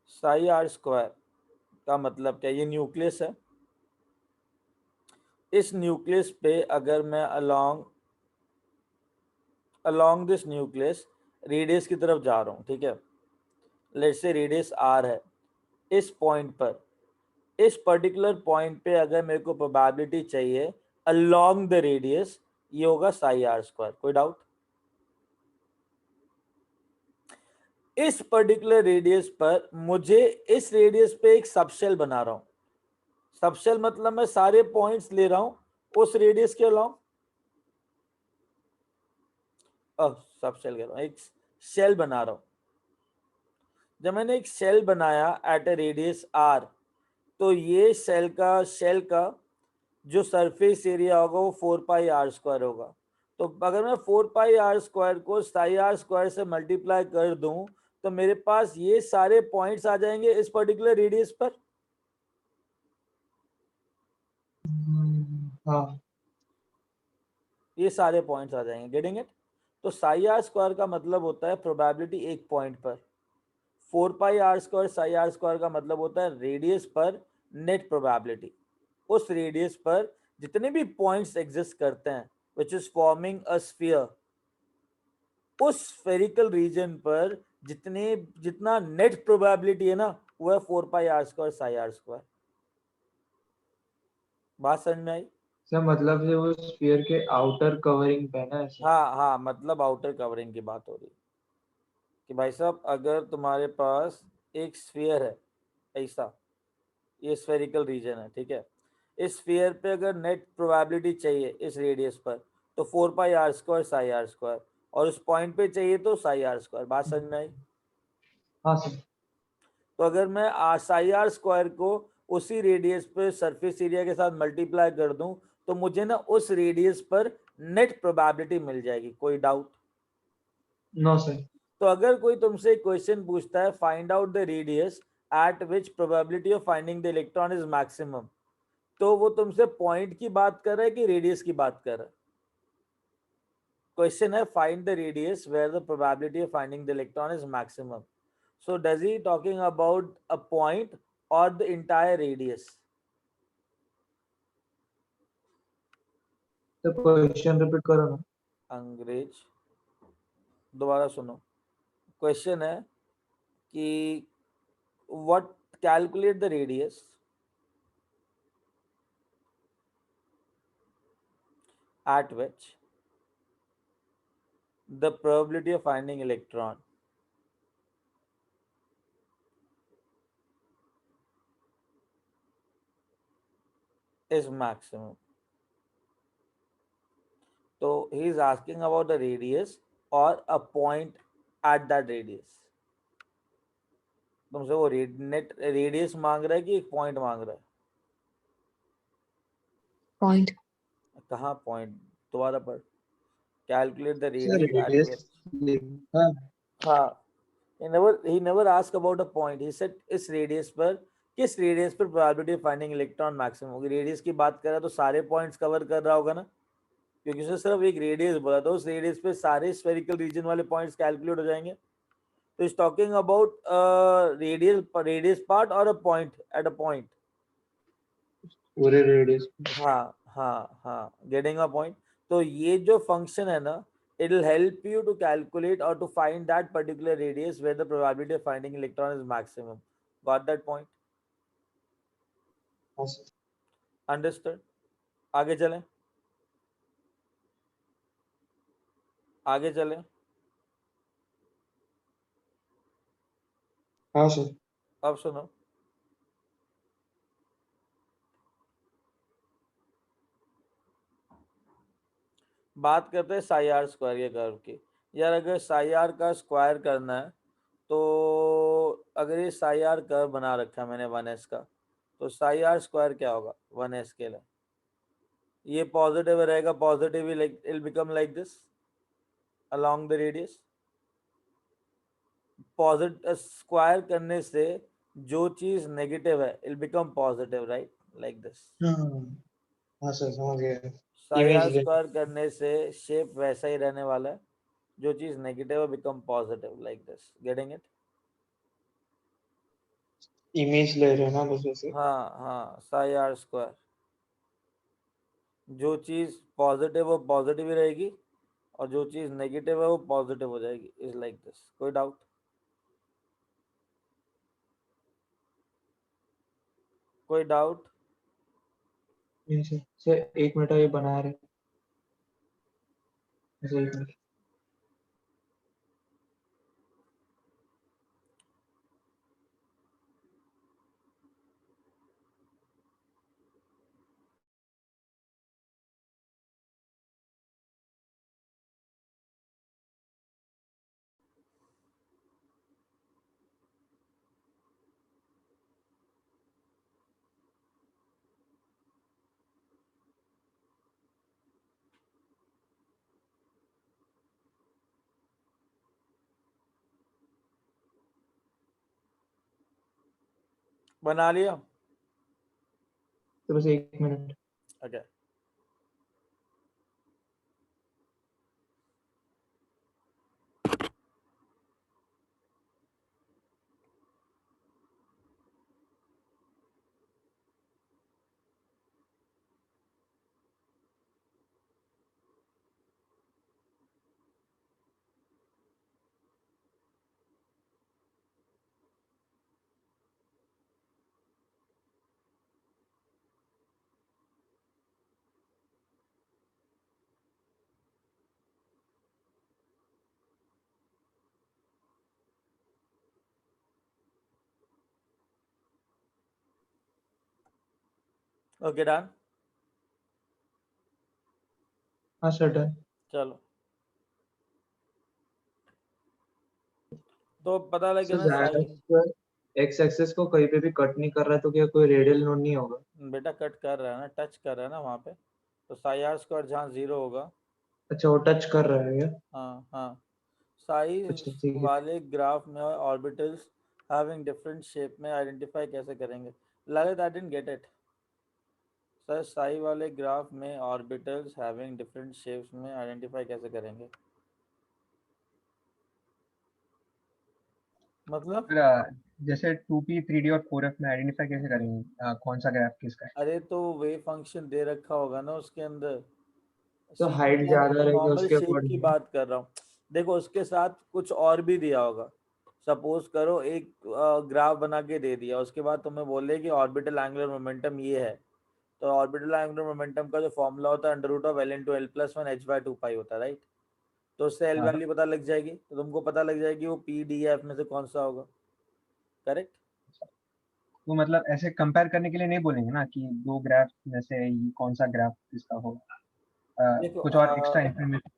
साई आर स्क्वायर का मतलब क्या? ये न्यूक्लियस है। इस न्यूक्लियस पे अगर मैं अलोंग दिस न्यूक्लियस रेडियस की तरफ जा रहा हूँ, ठीक है? लेट्स से रेडियस आर है। इस पॉइंट पर, इस पर्टिकुलर पॉइंट पे अगर मेरे को प्रोबेबिलिटी चाहिए अलोंग द रेडियस, ये होगा साई आर स्क्वायर, कोई डाउट? इस पर्टिकुलर रेडियस पर मुझे इस रेडियस पे एक सबशेल बना रहा हूं। सबशेल मतलब मैं सारे पॉइंट्स ले रहा हूं उस रेडियस के अलोंग, सबशेल कह रहा हूं, एक शेल बना रहा हूं। जब मैंने एक शेल बनाया एट ए रेडियस आर, तो ये शेल का जो सरफेस एरिया होगा वो 4 पाई आर स्क्वायर होगा। तो अगर मैं 4 पाई आर स्क्वायर को साई आर स्क्वायर से मल्टीप्लाई कर दूं तो मेरे पास ये सारे पॉइंट्स आ जाएंगे इस पर्टिकुलर रेडियस पर। हाँ ये सारे पॉइंट्स आ जाएंगे। Getting it? तो साई आर स्क्वायर का मतलब होता है प्रोबेबिलिटी एक पॉइंट पर। 4 pi r square psi r square का मतलब होता है रेडियस पर नेट प्रोबेबिलिटी। उस रेडियस पर जितने भी पॉइंट्स एग्जिस्ट करते हैं which is forming a sphere, उस स्फेरिकल रीजन पर जितना नेट प्रोबेबिलिटी है ना, वो है 4 pi r square psi r square. बात समझ में आई? सर, मतलब से वो स्फीयर के आउटर कवरिंग पे ना ऐसे। हाँ हाँ, मतलब आउटर कवरिंग की बात हो रही है कि भाई साहब अगर तुम्हारे पास एक स्फीयर है ऐसा, ये स्फेरिकल रीजन है, ठीक है? इस स्फीयर पे अगर नेट प्रोबेबिलिटी चाहिए इस रेडियस पर तो 4 pi r square psi r square, और उस पॉइंट पे चाहिए तो साई आर स्क्वायर। बात समझ में आई? हाँ सर। तो अगर मैं साई आर स्क्वायर को उसी रेडियस पे सरफेस एरिया के साथ मल्टीप्लाई कर दूं तो मुझे ना उस रेडियस पर नेट प्रोबेबिलिटी मिल जाएगी। कोई डाउट? No sir. तो अगर कोई तुमसे क्वेश्चन पूछता है find out the radius eight which probability of finding the electron is maximum, तो वो तुमसे पॉइंट की बात कर रहा है कि रेडियस की बात कर रहा है? क्वेश्चन है find the radius where the probability of finding the electron is maximum. So does he talking about a point or the entire radius? तो क्वेश्चन रिपीट करो ना। अंग्रेज, दोबारा सुनो। क्वेश्चन है कि what, calculate the radius at which the probability of finding electron is maximum. So he is asking about the radius or a point at that radius. तुमसे वो नेट रेडियस मांग रहा है कि एक पॉइंट मांग रहा है? Point. कहाँ पॉइंट? दोबारा पढ़। Calculate the sir radius at radius which. लिखा हाँ, he never asked about a point. He said इस रेडियस पर, किस रेडियस पर probability of finding electron maximum होगी। रेडियस की बात कर रहा है तो सारे पॉइंट्स कवर कर रहा होगा ना, क्योंकि उसने सिर्फ एक रेडियस बोला था, उस रेडियस पे सारे स्फेरिकल रीजन वाले पॉइंट्स कैलकुलेट हो जाएंगे। तो is talking about radius part और a point at a point. पूरे रेडियस। हाँ हाँ हाँ, गेटिंग अ पॉइंट। तो ये जो फंक्शन है ना, it will help you to calculate or to find that particular radius where the probability of finding electron is maximum. Got that point? हाँ सर। Understood? आगे चलें, आगे चलें। हाँ सर। अब सुनो, बात करते हैं साई आर स्क्वायर के कर्व की। यार अगर साई आर का स्क्वायर करना है तो अगर ये साई आर कर्व बना रखा है मैंने 1s का, तो साई आर स्क्वायर क्या होगा 1s के लिए? ये पॉजिटिव रहेगा, positive he like it become like this along the radius. Positive square करने से जो चीज नेगेटिव है it become positive, right, like this. हाँ सर समझ गया। साई आर इमेज ले। स्क्वायर करने से शेप वैसा ही रहने वाला है, जो चीज नेगेटिव है become positive, like this. Getting it? Image ले रहे हैं ना बस वैसे। हाँ हाँ, साई आर स्क्वायर, जो चीज पॉजिटिव वो पॉजिटिव ही रहेगी और जो चीज नेगेटिव है वो पॉजिटिव हो जाएगी, इज लाइक दिस। कोई डाउट? कोई डाउट? नहीं सर। सर एक मिनट ये बना रहे। सर एक मिनट। बना लिया? तो बस एक मिनट। ओके। Okay done. हाँ सर डन। चलो, तो पता लगे ना साई। सर एक्स एक्सेस को कहीं पे भी कट नहीं कर रहा है तो क्या कोई रेडियल नोड नहीं होगा? बेटा कट कर रहा है ना, टच कर रहा है ना वहाँ पे, तो साई आर स्क्वायर जहाँ 0 होगा। अच्छा वो टच कर रहा है क्या? हाँ हाँ, साई अच्छा ठीक है। वाले ग्राफ में ऑर्बिटल्स हैविंग डिफरेंट शेप में आइडेंटिफाई कैसे करेंगे? Lalit, I didn't get it sir. Sai वाले ग्राफ में ऑर्बिटल्स हैविंग डिफरेंट शेप्स में आइडेंटिफाई कैसे करेंगे मतलब? जैसे 2p 3d और 4f में आइडेंटिफाई कैसे करेंगे कौन सा ग्राफ किसका है? अरे तो वेव फंक्शन दे रखा होगा ना उसके अंदर, तो हाइट मैं ज्यादा रहेगी नॉर्मल उसके शेप की अकॉर्डिंग। बात कर रहा हूँ। देखो उसके साथ कुछ और भी दिया होगा। सपोज करो एक ग्राफ बना के दे दिया, उसके बाद तुम्हें बोले कि ऑर्बिटल एंगुलर मोमेंटम ये है, तो ऑर्बिटल एंगुलर मोमेंटम का जो फॉर्मूला होता है √L/L+1 h/2 पाई होता है, राइट। तो उससे एल हाँ। वैल्यू पता लग जाएगी, तो तुमको पता लग जाएगी वो PDF में से कौन सा होगा, करेक्ट। तो मतलब ऐसे कंपेयर करने के लिए नहीं बोलेंगे ना कि दो ग्राफ में से ये कौन सा ग्राफ इसका होगा, देखो कुछ और एक्स्ट्रा इन्फॉर्मेशन।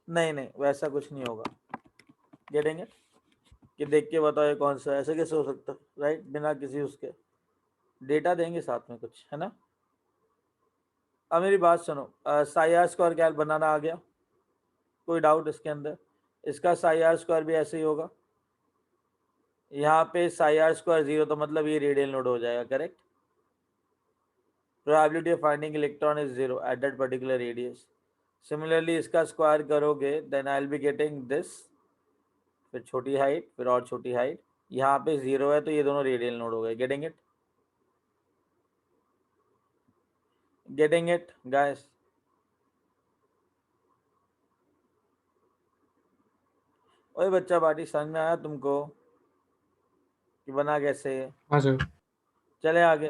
नहीं नहीं वैसा कुछ नहीं होगा, गेटिंग इट, कि देख के बताओ ये कौन सा है, ऐसे कैसे हो सकता है, राइट, बिना किसी उसके डेटा देंगे साथ में कुछ, है ना। अब मेरी बात सुनो, साई r² क्या बनाना आ गया, कोई डाउट इसके अंदर। इसका साई r² भी ऐसे ही होगा, यहाँ पे साई r² 0, तो मतलब ये रेडियल नोड हो जाएगा, correct. Probability of finding electron is 0 at that particular radius. Similarly इसका स्क्वायर करोगे then I will be getting this, फिर छोटी हाइट, फिर और छोटी हाइट, यहाँ पे 0 है तो ये दोनों रेडियल नोड हो गए, getting it, getting it guys. ओए बच्चा पार्टी, समझ में आया तुमको कि बना कैसे है? हाँ सर। चले आगे।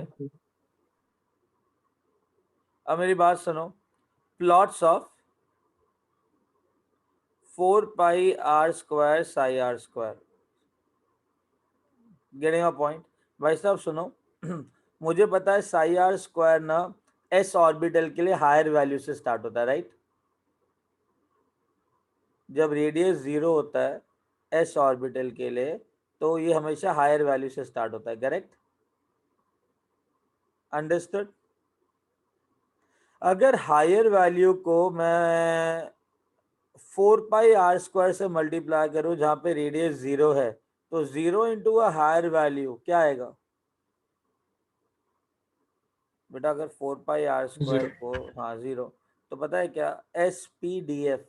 अब मेरी बात सुनो, plots of 4πr² Sai r², getting a point. भाई साहब सुनो, मुझे पता है साई r² ना s ऑर्बिटल के लिए हायर वैल्यू से स्टार्ट होता है, राइट। जब रेडियस 0 होता है s ऑर्बिटल के लिए, तो ये हमेशा हायर वैल्यू से स्टार्ट होता है, करेक्ट, अंडरस्टूड। अगर हायर वैल्यू को मैं 4πr² से मल्टीप्लाई करूं जहां पे रेडियस 0 है, तो 0 इंटू अ हायर वैल्यू क्या आएगा बेटा? अगर 4πr² 0। को, हाँ 0, तो पता है क्या, SPDF,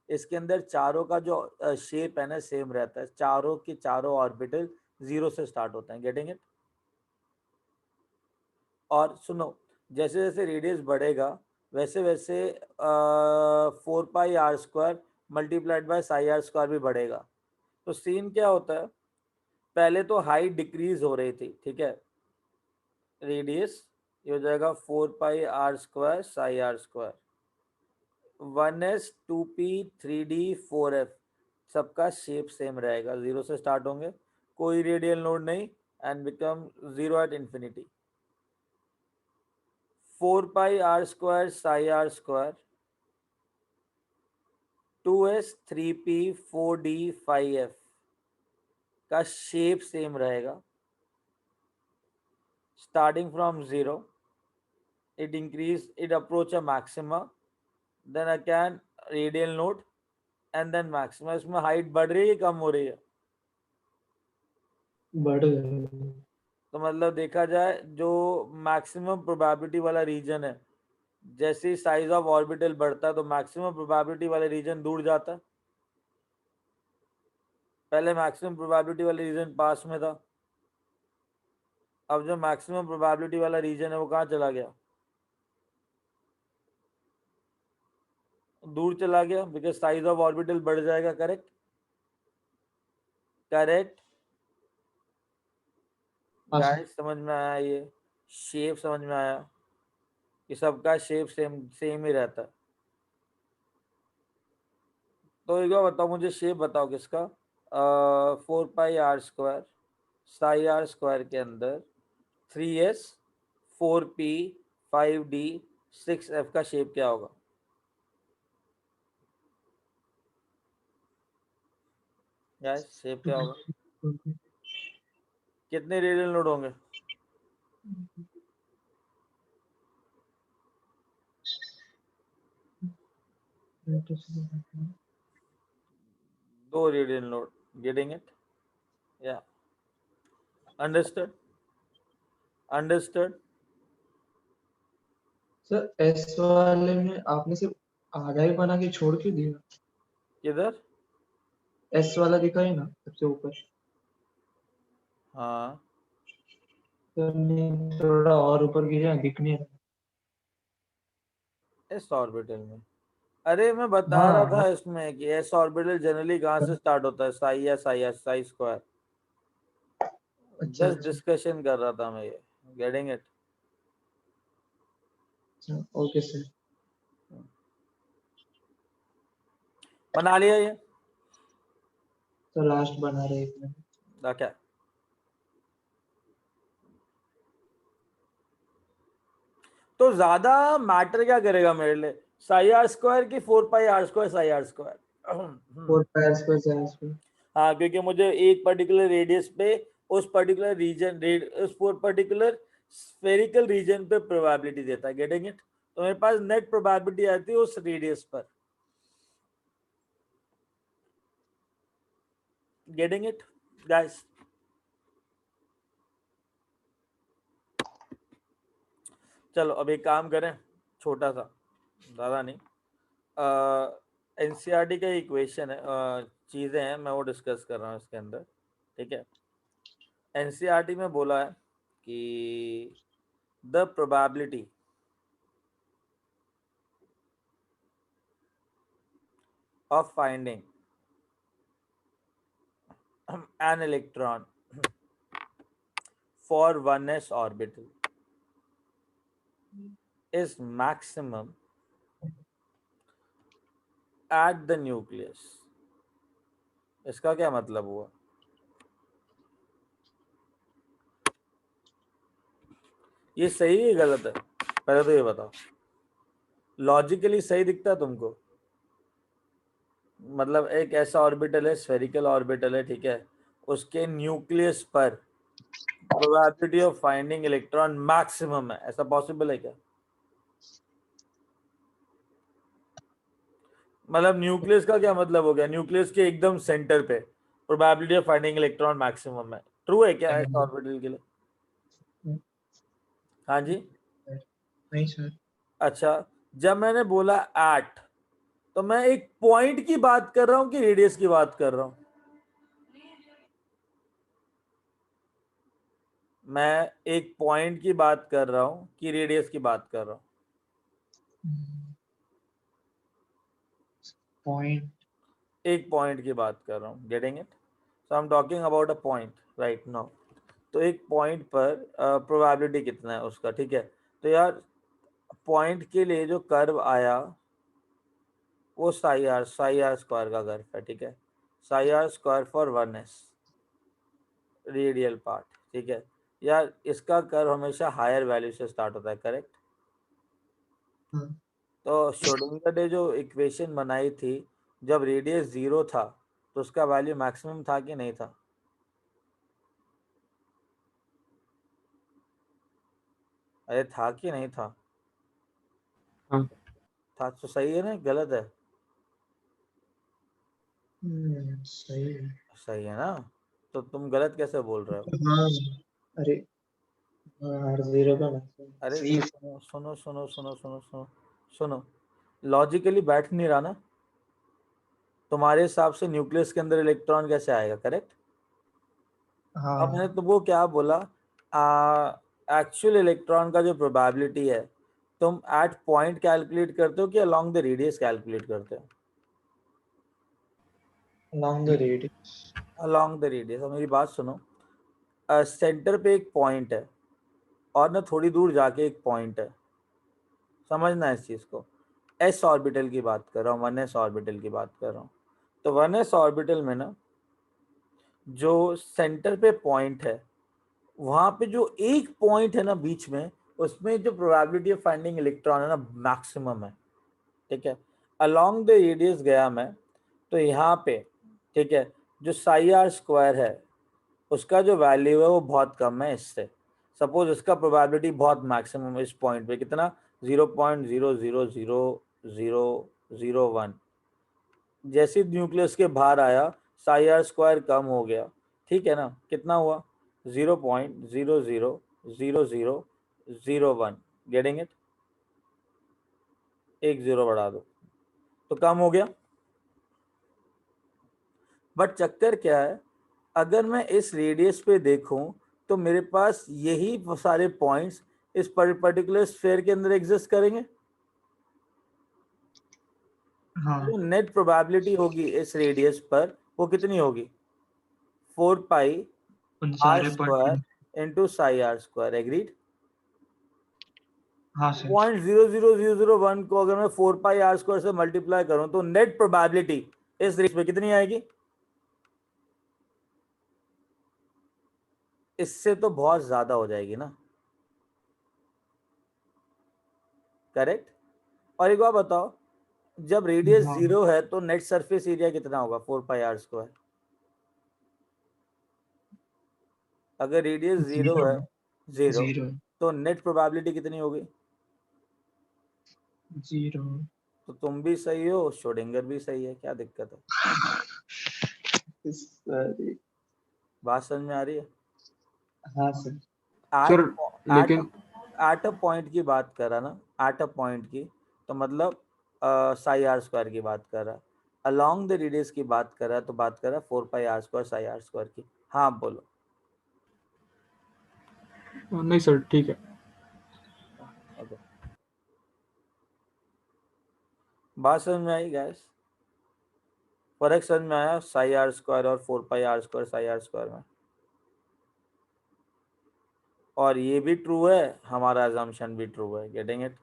इसके अंदर चारों का जो शेप है ना सेम रहता है, चारों के चारों ऑर्बिटल 0 से स्टार्ट होते हैं, गेटिंग इट। और सुनो, जैसे जैसे रेडियस बढ़ेगा वैसे वैसे 4πr² multiplied by Sai r² भी बढ़ेगा। तो सीन क्या होता है, पहले तो हाइट डिक्रीज हो रही थी, ठीक है, रेडियस, ये हो जाएगा 4πr² Sai r², 1s 2p 3d 4f, सबका शेप सेम रहेगा, 0 से स्टार्ट होंगे, कोई रेडियल नोड नहीं, and become 0 at infinity. 4πr² Sai r², 2s 3p 4d 5f का शेप सेम रहेगा, starting from 0 it increase, it approach a maxima, then again radial node and then maxima। इसमें height बढ़ रही है कम हो रही है? बढ़ गए। तो मतलब देखा जाए जो मैक्सिमम प्रोबेबिलिटी वाला रीजन है, जैसे साइज ऑफ ऑर्बिटल बढ़ता है तो मैक्सिमम प्रोबेबिलिटी वाला रीजन दूर जाता है। पहले मैक्सिमम प्रोबेबिलिटी वाला रीजन पास में था, अब जो मैक्सिमम प्रोबेबिलिटी वाला रीजन है वो कहाँ चला गया? दूर चला गया, बिकॉज साइज ऑफ ऑर्बिटल बढ़ जाएगा, करेक्ट, करेक्ट हाँ सर। गाइस, समझ में आया? ये शेप समझ में आया कि सबका शेप सेम सेम ही रहता है? तो एक बार बताओ मुझे, शेप बताओ किसका, 4πr² साई r² के अंदर 3s 4p 5d 6f का शेप क्या होगा? गाइस शेप क्या होगा? कितने रेडियल नोड होंगे? दो रेडियल नोड, गेटिंग इट, या अंडरस्टूड, अंडरस्टूड। सर एस वाले में आपने सिर्फ आधा ही बना के छोड़ क्यों दिया? किधर? एस वाला दिखाई ना सबसे ऊपर। हाँ तो नहीं, थोड़ा और ऊपर गिरे, दिख नहीं रहा। एस ऑर्बिटल में। अरे मैं बता हाँ, रहा था इसमें कि एस ऑर्बिटल जनरली कहाँ से स्टार्ट होता है, साई या साई स्क्वायर। अच्छा जस्ट अच्छा डिस्कशन कर रहा था मैं ये, गेटिंग इट। अच्छा, ओके सर। बना लिया ये तो लास्ट बना रहे एक मिनट। क्या? तो ज्यादा मैटर क्या करेगा मेरे लिए, साई आर स्क्वायर की 4 पाई r² Sai r square. 4 pi square sine square. हाँ, क्योंकि मुझे एक पर्टिकुलर रेडियस पे उस पर्टिकुलर रीजन उस पर्टिकुलर स्फेरिकल रीजन पे प्रोबेबिलिटी देता है, गेटिंग इट। तो मेरे पास नेट प्रोबेबिलिटी आती है उस रेडियस पर, गेटिंग इट गाइस। चलो अब एक काम करें, छोटा सा, ज़्यादा नहीं, एनसीईआरटी का इक्वेशन है, चीज़ें हैं, मैं वो डिस्कस कर रहा हूँ इसके अंदर, ठीक है। एनसीईआरटी में बोला है कि the probability of finding an electron for 1s orbital is maximum at the nucleus। इसका क्या मतलब हुआ? ये सही है गलत है, पहले तो ये बताओ। लॉजिकली सही दिखता है तुमको? मतलब एक ऐसा ऑर्बिटल है, स्फेरिकल ऑर्बिटल है, ठीक है, उसके न्यूक्लियस पर probability of finding electron maximum है, ऐसा पॉसिबल है क्या? मतलब न्यूक्लियस का क्या मतलब हो गया, न्यूक्लियस के एकदम सेंटर पे probability of finding electron maximum है, ट्रू है क्या ऐसा ऑर्बिटल के लिए? हाँ जी, नहीं सर। अच्छा। जब मैंने बोला एट, तो मैं एक पॉइंट की बात कर रहा हूं कि रेडियस की बात कर रहा हूं? मैं एक पॉइंट की बात कर रहा हूं कि रेडियस की बात कर रहा हूं? पॉइंट। एक पॉइंट की बात कर रहा हूं, getting it. So I am talking about a point right now. तो एक पॉइंट पर प्रोबेबिलिटी कितना है उसका, ठीक है। तो यार पॉइंट के लिए जो कर्व आया वो साई आर स्क्वायर का कर्व है, ठीक है। Psi r square for 1s radial part, ठीक है। यार इसका कर्व हमेशा हायर वैल्यू से स्टार्ट होता है, करेक्ट? हाँ। तो श्रोडिंगर ने जो इक्वेशन बनाई थी, जब रेडियस 0 था तो उसका वैल्यू मैक्सिमम था कि नहीं था? अरे था कि नहीं था? हाँ। था तो सही है ना, गलत है? सही है। सही है ना, तो तुम गलत कैसे बोल रहे हो? हाँ। अरे हाँ, R0 का मैक्सिमम अरे सही है। सुनो सुनो सुनो सुनो सुनो सुनो सुनो, लॉजिकली बैठ नहीं रहा ना। तुम्हारे हिसाब से न्यूक्लियस के अंदर इलेक्ट्रॉन कैसे आएगा, करेक्ट? अब मैंने हाँ। तुमको क्या बोला, एक्चुअल इलेक्ट्रॉन का जो प्रोबेबिलिटी है, तुम एट पॉइंट कैलकुलेट करते हो कि अलोंग द रेडियस कैलकुलेट करते हो? along the radius। Along the radius. अब मेरी बात सुनो, सेंटर पे एक पॉइंट है और ना थोड़ी दूर जाके एक पॉइंट है, समझना है इस चीज को। एस ऑर्बिटल की बात कर रहा हूँ, 1s ऑर्बिटल की बात कर रहा हूँ। तो 1s ऑर्बिटल में ना जो सेंटर पे पॉइंट है, वहां पे जो एक पॉइंट है ना बीच में, उसमें जो प्रोबेबिलिटी ऑफ फाइंडिंग इलेक्ट्रॉन है ना मैक्सिमम है, ठीक है। अलोंग द रेडियस गया मैं, तो यहाँ पे, ठीक है, जो साई आर स्क्वायर है उसका जो वैल्यू है वो बहुत कम है इससे। सपोज इसका प्रोबेबिलिटी बहुत मैक्सिमम है इस पॉइंट पे, कितना? 0.0000001। जैसे न्यूक्लियस के बाहर आया, साई आर स्क्वायर कम हो गया, ठीक है ना, कितना हुआ? 0.0000001, गेटिंग इट? एक जीरो बढ़ा दो तो कम हो गया। बट चक्कर क्या है, अगर मैं इस रेडियस पे देखूं तो मेरे पास यही सारे पॉइंट्स इस पर्टिकुलर स्फीयर के अंदर एग्जिस्ट करेंगे, हाँ तो नेट प्रोबेबिलिटी होगी इस रेडियस पर वो कितनी होगी 4 पाई उन आर सारे square point. Into Sai r square. Agreed. हाँ सर। 0.00001 को अगर मैं 4 पाई आर स्क्वायर से मल्टीप्लाई करूं तो नेट प्रोबेबिलिटी इस रेस में कितनी आएगी? इससे तो बहुत ज्यादा हो जाएगी ना। करेक्ट। और एक बात बताओ, जब रेडियस हाँ 0 है तो नेट सरफेस एरिया कितना होगा 4 पाई आर स्क्वायर? अगर रेडियस 0 है 0 जीरो तो नेट प्रोबेबिलिटी कितनी होगी? जीरो। तो तुम भी सही हो, श्रोडिंगर भी सही है, क्या दिक्कत है? सॉरी। बात समझ में आ रही है? हाँ सर। सर एट लेकिन एट अ पॉइंट की बात कर रहा ना, एट अ पॉइंट की, तो मतलब साई आर स्क्वायर की बात कर रहा, अलोंग द रेडियस की बात कर रहा, तो बात कर रहा 4 pi r square psi r square की। हाँ बोलो। नहीं सर ठीक है। ओके, बात समझ में आई गैस? फर्क समझ में आया साई आर स्क्वायर और 4 pi r square psi r square में? और ये भी ट्रू है, हमारा अजम्पशन भी ट्रू है। Getting it?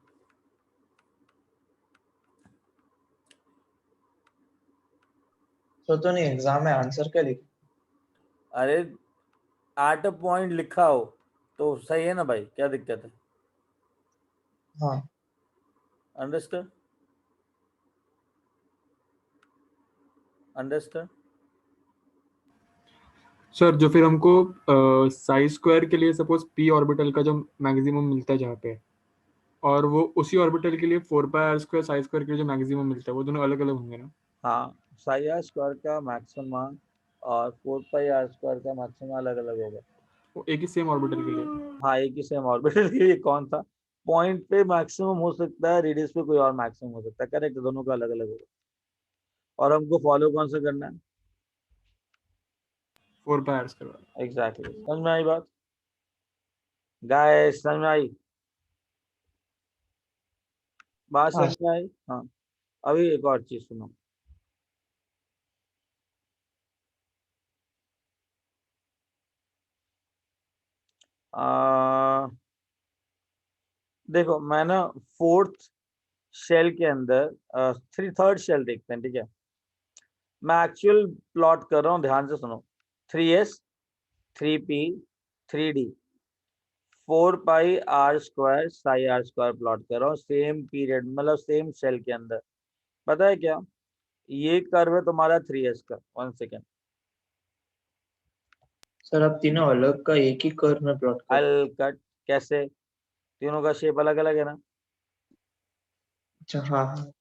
तो नहीं एग्जाम में आंसर क्या लिखा? अरे एट अ पॉइंट लिखा हो तो सही है ना भाई, क्या दिक्कत है? हाँ अंडरस्टैंड? अंडरस्टैंड? सर जो फिर हमको साई स्क्वायर के लिए सपोज पी ऑर्बिटल का जो मैक्सिमम मिलता है जहाँ पे, और वो उसी ऑर्बिटल के लिए 4 pi r square Sai square के लिए जो मैक्सिमम मिलता है वो दोनों अलग अलग होंगे ना? हाँ, साई आर स्क्वायर का मैक्सिमम और 4 पाई आर स्क्वायर का मैक्सिमम अलग अलग होगा। वो एक ही सेम ऑर्बिटल के लिए। हाँ, एक ही सेम ऑर्बिटल के लिए कौन था? पॉइंट पे मैक्सिमम हो सकता है, रेडियस पे कोई और मैक्सिमम हो सकता है। करेक्ट, दोनों का अलग अलग होगा। और हमको फॉलो कौन सा करना है? 4 पाई आर स्क्वायर। एग्जैक्टली। समझ में आई बात गाइस? समझ में आई बात? हाँ समझ में आई? हाँ। अभी एक और चीज सुनो। आ, देखो मैं ना फोर्थ शेल के अंदर थर्ड शेल देखते हैं, ठीक है? मैं एक्चुअल प्लॉट कर रहा हूँ, ध्यान से सुनो। 3s 3p 3d 4 pi r square psi r square plot कर रहा हूँ सेम पीरियड, मतलब सेम सेल के अंदर। पता है क्या? ये कर्व है तुम्हारा 3s का। 1 सेकेंड, सर, आप तीनों अलग का एक ही कर्व में प्लॉट कर। अल कट। कैसे? तीनों का शेप अलग अलग है ना। अच्छा, हाँ हाँ।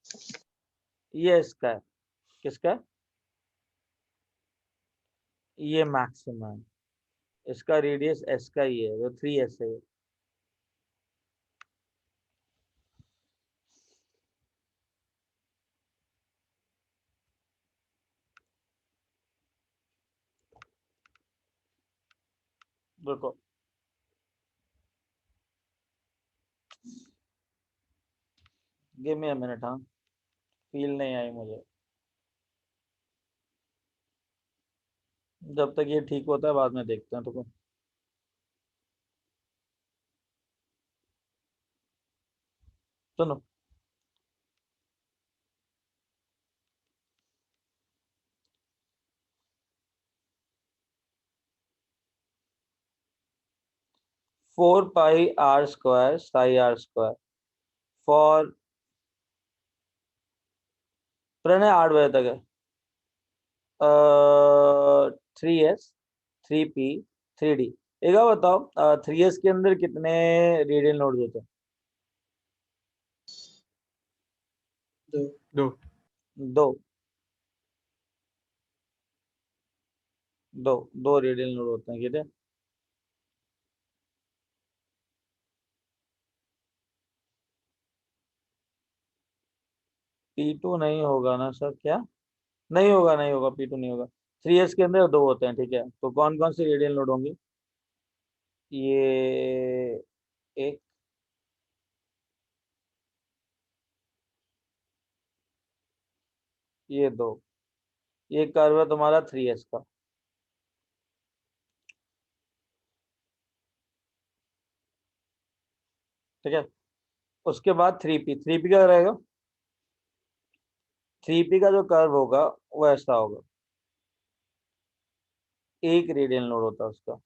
ये इसका है, किसका है? ये मैक्सिमम है, इसका रेडियस s का ही है, वो 3s है। देखो, गिव मी अ मिनट। हाँ, फील नहीं आई मुझे। जब तक ये ठीक होता है बाद में देखते हैं। तो सुनो, 4 pi r square psi r square for Pranay 8 बजे तक है। 3s 3p 3d। एक बार बताओ, 3s के अंदर कितने रेडियल नोड्स होते हैं? दो। दो। दो। दो दो रेडियल नोड होते हैं, ठीक है? P2 नहीं होगा ना सर? क्या नहीं होगा? नहीं होगा, P2 नहीं होगा। 3s के अंदर दो होते हैं, ठीक है? तो कौन कौन से रेडियल नोड होंगे? ये एक, ये दो, ये कर्व है तुम्हारा 3s का। ठीक है, उसके बाद 3p, 3p क्या रहेगा? 3p का जो कर्व होगा वो ऐसा होगा, एक रेडियल नोड होता है उसका।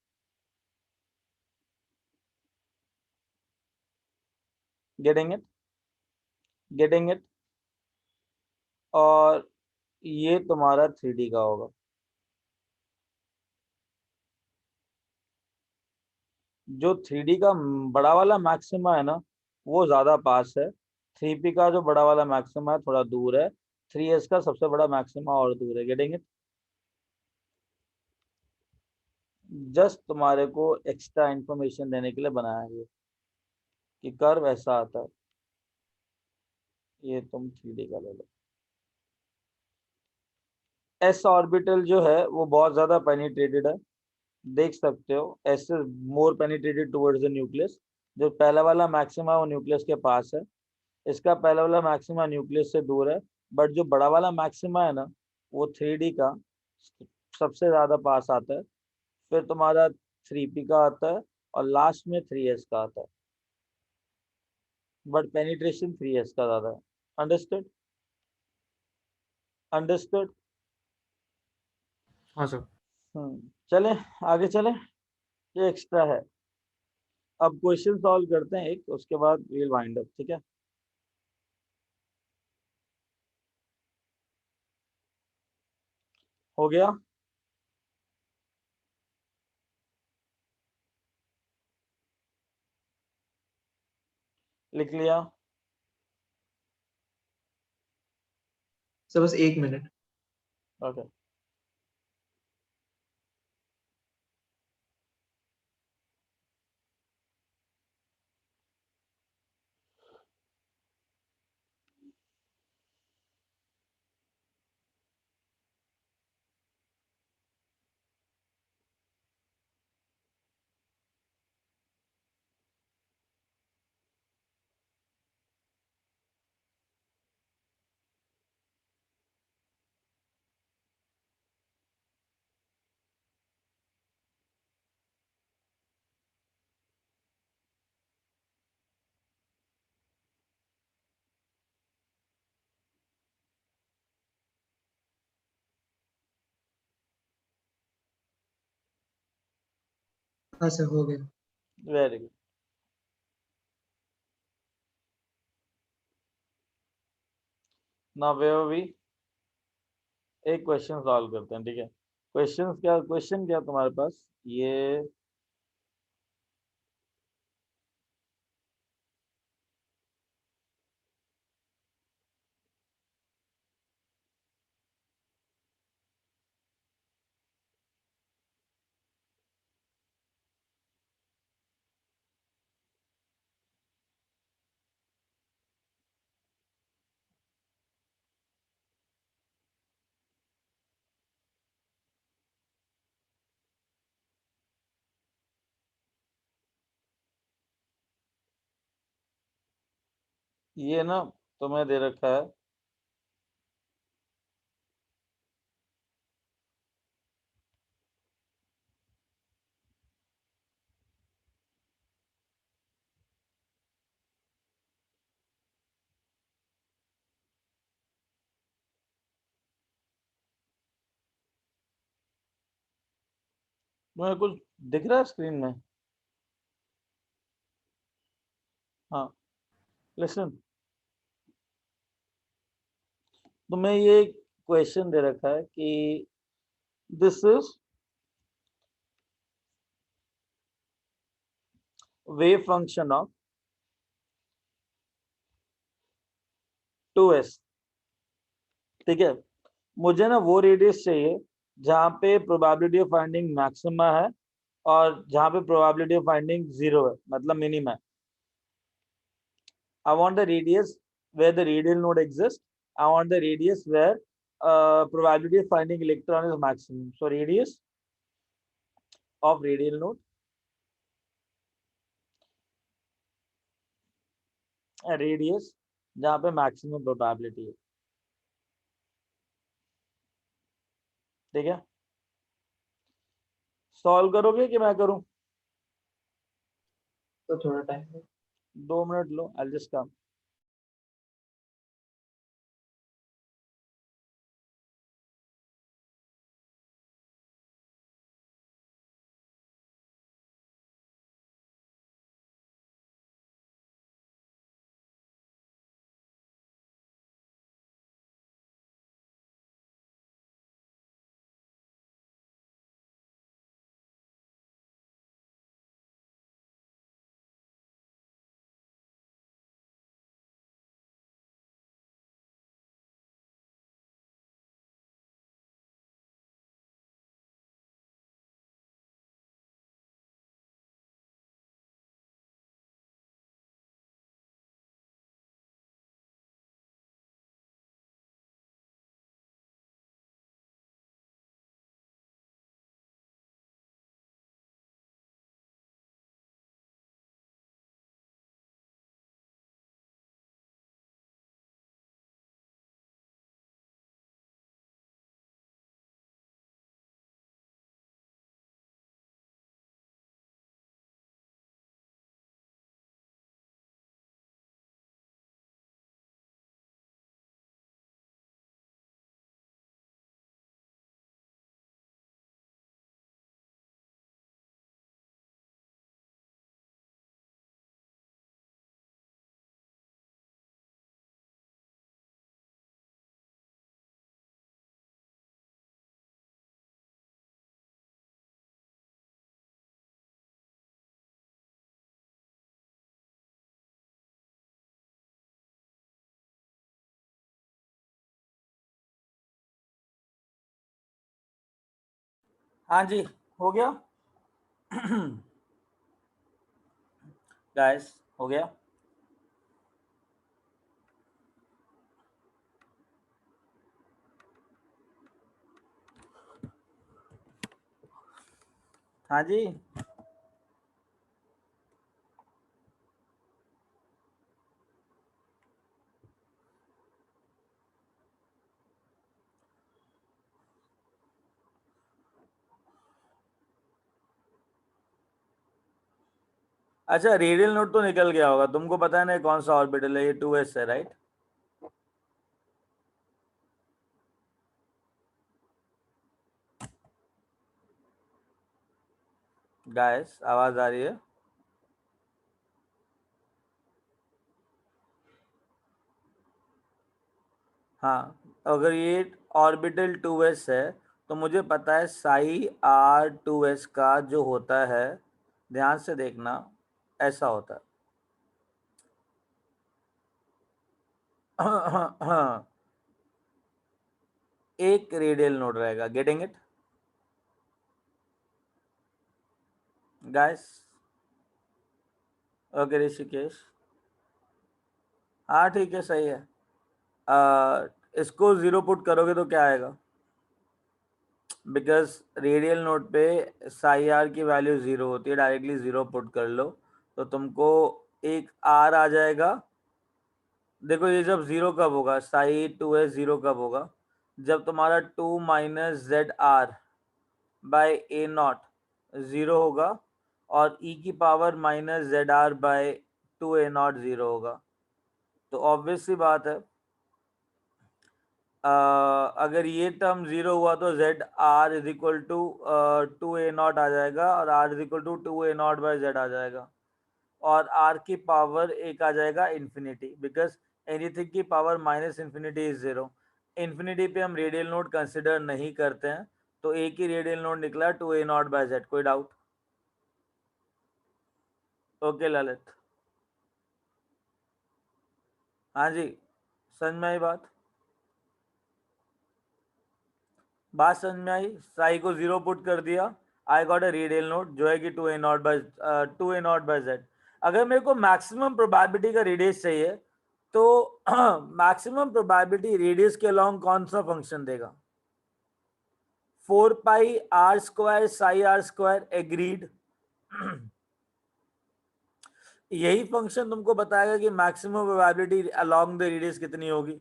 Getting it? Getting it? और ये तुम्हारा 3d का होगा। जो 3d का बड़ा वाला मैक्सिमा है ना, वो ज्यादा पास है। 3p का जो बड़ा वाला मैक्सिमा है थोड़ा दूर है। 3s का सबसे बड़ा मैक्सिमा और दूर है। Getting it? जस्ट तुम्हारे को एक्स्ट्रा इंफॉर्मेशन देने के लिए बनाया है ये, कि कर्व ऐसा आता है। ये तुम 3d का ले लो। एस ऑर्बिटल जो है वो बहुत ज्यादा पेनिट्रेटेड है, देख सकते हो। S is more penetrated towards the nucleus. जो पहला वाला मैक्सिमा है वो न्यूक्लियस के पास है, इसका पहला वाला मैक्सिमा न्यूक्लियस से दूर है। बट जो बड़ा वाला मैक्सिमा है ना, वो 3d का सबसे ज्यादा पास आता है। फिर तुम्हारा 3p का आता है, और लास्ट में 3s का आता है। बट पेनिट्रेशन 3s का ज्यादा है। अंडरस्टूड? अंडरस्टूड? हाँ सर। चले आगे चले, ये एक्स्ट्रा है। अब क्वेश्चन सॉल्व करते हैं एक, उसके बाद विल वाइंड अप। ठीक है, हो गया? लिख लिया? सर बस 1 मिनट। ओके। हाँ सर हो गया। Very good. Now where we, एक क्वेश्चन सॉल्व करते हैं। ठीक है, क्वेश्चन क्या तुम्हारे पास? ये ना तुम्हें दे रखा है, तुम्हें कुछ दिख रहा है स्क्रीन में? हाँ, लिसन, तुम्हें ये क्वेश्चन दे रखा है कि this is wave function of 2s। ठीक है, मुझे ना वो रेडियस चाहिए जहाँ पे प्रोबेबिलिटी ऑफ फाइंडिंग मैक्सिमा है, और जहाँ पे प्रोबेबिलिटी ऑफ फाइंडिंग 0 है, मतलब मिनिमा है। I want the radius where the radial node exists. I want the radius where probability of finding electron is maximum. So radius of radial node, radius जहाँ पे maximum probability है। ठीक है, solve करोगे कि मैं करूं? तो थोड़ा time 2 minute low, I just come. हाँ जी, हो गया गाइस, हो गया। हाँ जी, अच्छा रेडियल नोट तो निकल गया होगा, तुमको पता है ना कौन सा ऑर्बिटल है, ये 2s है, राइट? गाइस, आवाज आ रही है? हाँ, अगर ये ऑर्बिटल 2s है तो मुझे पता है साई आर 2s का जो होता है, ध्यान से देखना, ऐसा होता है एक रेडियल नोड रहेगा, getting it guys? Okay Rishikesh, हाँ ठीक है, सही है। इसको 0 पुट करोगे तो क्या आएगा? बिकॉज रेडियल नोट पे साई आर की वैल्यू 0 होती है, डायरेक्टली 0 पुट कर लो तो तुमको एक आर आ जाएगा। देखो ये जब 0 कब होगा, साई 2s 0 कब होगा? जब तुम्हारा 2 minus z r by a naught 0 होगा और ई की power minus z r by 2 a naught 0 होगा। तो ऑब्वियस सी बात है, अगर ये टर्म 0 हुआ तो z r is equal to 2 a naught आ जाएगा और r is equal to 2 a naught by z आ जाएगा और आर की पावर एक आ जाएगा इन्फिनिटी, बिकॉज एनीथिंग की power minus infinity is 0। Infinity पे हम रेडियल नोड कंसिडर नहीं करते हैं, तो एक ही रेडियल नोड निकला 2 ए नॉट बाय जेड। कोई डाउट? ओके ललित, हाँ जी, समझ में आई बात? बात समझ में आई? साई को 0 पुट कर दिया, I got a radial node जो है कि 2 ए नॉट बाय जेड। अगर मेरे को मैक्सिमम प्रोबेबिलिटी का रेडियस चाहिए तो मैक्सिमम प्रोबेबिलिटी रेडियस के अलोंग कौन सा फंक्शन देगा? 4 pi r square psi r square, agreed. यही फंक्शन तुमको बताएगा कि maximum probability along the radius कितनी होगी।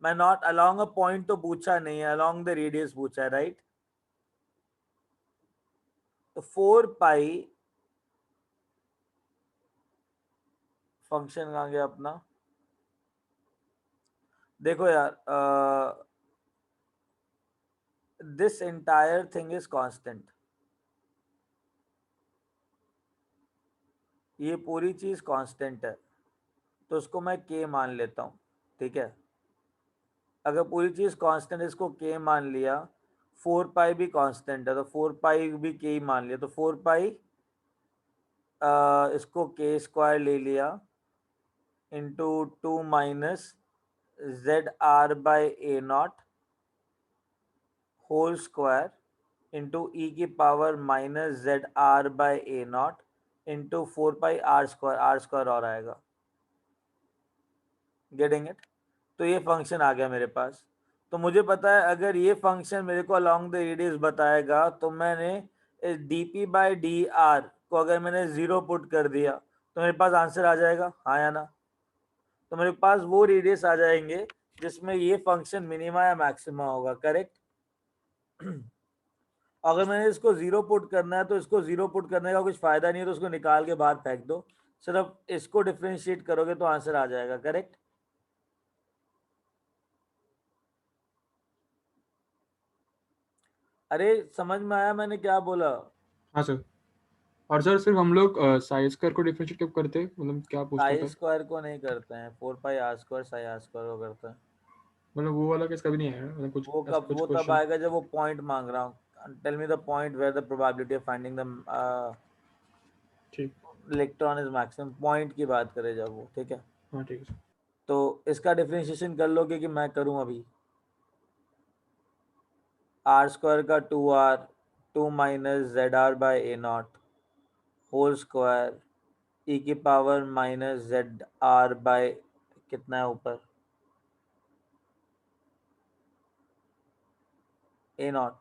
मैं नॉट अलोंग अ पॉइंट तो पूछा नहीं है, अलोंग द रेडियस पूछा है, राइट? तो 4 पाई फंक्शन कहाँ गया अपना, देखो यार, this entire thing is constant, ये पूरी चीज कांस्टेंट है, तो उसको मैं k मान लेता हूँ, ठीक है। अगर पूरी चीज कांस्टेंट, इसको k मान लिया, 4 पाई भी कांस्टेंट है तो 4 पाई भी k ही मान लिया, तो 4 पाई इसको k स्क्वायर ले लिया into 2 minus ZR by a naught whole square into e की power minus ZR by a naught into 4 pi r square और आएगा। Getting it? तो ये फंक्शन आ गया मेरे पास। तो मुझे पता है अगर ये फंक्शन मेरे को अलोंग द रेडियस बताएगा तो मैंने D P by d are को अगर मैंने 0 पुट कर दिया तो मेरे पास आंसर आ जाएगा, हाँ या ना। तो मेरे पास वो रेडियस आ जाएंगे जिसमें ये फंक्शन मिनिमा या मैक्सिमा होगा, करेक्ट। अगर मैंने इसको 0 पुट करना है तो इसको 0 पुट करने का कुछ फायदा नहीं है, तो उसको निकाल के बाहर फेंक दो, सिर्फ इसको डिफरेंशिएट करोगे तो आंसर आ जाएगा, करेक्ट। अरे समझ में आया मैंने क्या बोला? हाँ सर। और सर सिर्फ हम लोग साइज स्क्वायर को डिफरेंशिएट कब करते हैं, मतलब क्या पूछता साई था? स्क्वायर को नहीं करते हैं, 4 pi r square psi r square को करते हैं। मतलब वो वाला केस कभी नहीं आया, मतलब कुछ वो ऐसा कब, कुछ वो तब क्वेश्चन? आएगा जब वो पॉइंट मांग रहा हूँ। Tell me the point where the probability of finding the ठीक। इलेक्ट्रॉन इज मैक्सिमम, पॉइंट की बात करें जब वो, ठीक है। हाँ ठीक है सर। तो इसका डिफरेंशिएशन कर लोगे कि मैं करूँ अभी? आर स्क्वायर का 2r 2 minus z r by a naught whole square e की power minus z r by कितना है ऊपर, ए नॉट,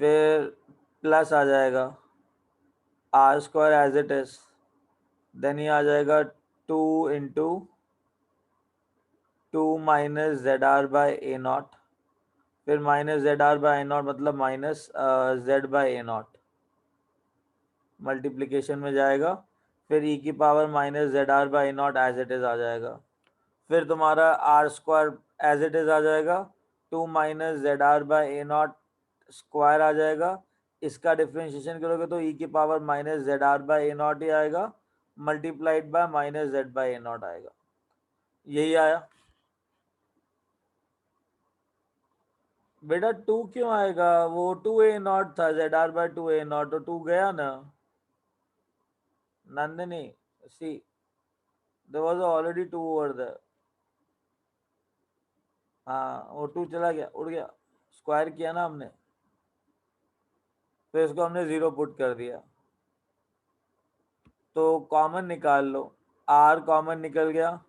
फिर प्लस आ जाएगा r square as it is, then ये आ जाएगा 2 into 2 minus z r by a naught, फिर minus z r by a naught मतलब minus z by a naught, multiplication में जाएगा, फिर ई की power minus z r by not as it is आ जाएगा, फिर तुम्हारा r square as it is आ जाएगा, 2 minus z r by a naught square आ जाएगा। इसका डिफ्रेंशिएशन करोगे तो ई की power minus z r by a naught ही आएगा, multiplied by minus z by a naught आएगा। यही आया बेटा। 2 क्यों आएगा? वो 2 ए नॉट था, z r by 2 a naught, तो 2 गया ना नंदिनी। सी there was already 2 over there, हाँ वो 2 चला गया, उड़ गया, स्क्वायर किया ना हमने, फिर इसको हमने 0 पुट कर दिया, तो कॉमन निकाल लो, r कॉमन निकल गया,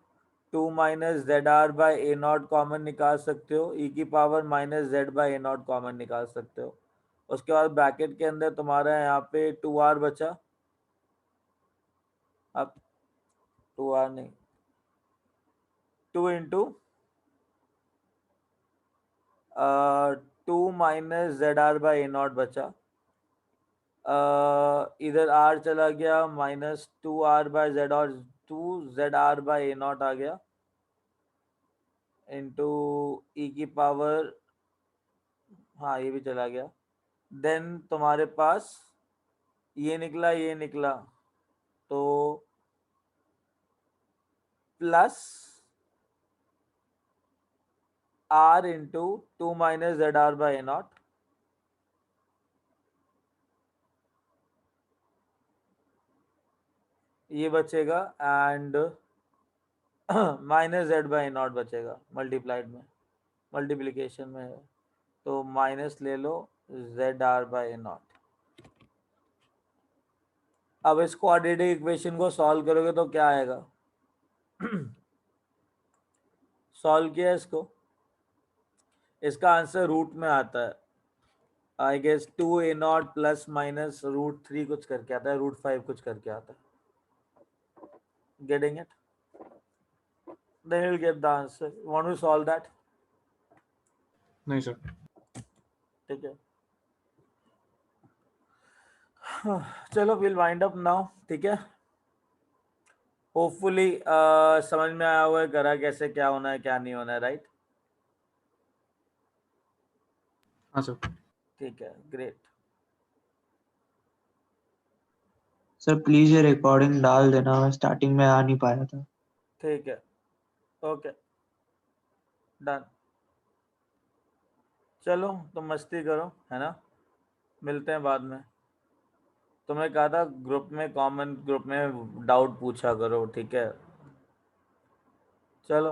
2 minus z r by a naught common निकाल सकते हो, ई की power minus z by a naught common निकाल सकते हो। उसके बाद ब्रैकेट के अंदर तुम्हारा यहाँ पे 2r बचा, अब 2r नहीं, 2 into 2 minus z r by a naught बचा, इधर r चला गया, माइनस 2r बाय जेड और 2zr बाय ए नॉट आ गया, इंटू ई की पावर, हाँ ये भी चला गया, देन तुम्हारे पास ये निकला, तो plus r into 2 minus z r by a naught, ये बचेगा, and minus z by naught बचेगा, मल्टीप्लाइड में, मल्टीप्लिकेशन में है, तो माइनस ले लो जेड आर बाई नॉट। अब इस क्वाड्रेटिक इक्वेशन को सॉल्व करोगे तो क्या आएगा? सॉल्व किया इसको, इसका आंसर रूट में आता है, I guess 2 a naught plus minus √3 कुछ करके आता है, √5 कुछ करके आता है। Getting it? Then you'll get the answer. Want to solve that? नहीं सर। ठीक है, चलो विल वाइंड अप नाउ, ठीक है। होपफुली समझ में आया हुआ है करा कैसे क्या होना है क्या नहीं होना है, राइट? हाँ सर। ठीक है, ग्रेट। सर प्लीज ये रिकॉर्डिंग डाल देना, मैं स्टार्टिंग में आ नहीं पाया था। ठीक है, ओके, डन। चलो तो मस्ती करो, है ना, मिलते हैं बाद में। तुम्हें कहा था ग्रुप में, कॉमन ग्रुप में डाउट पूछा करो, ठीक है। चलो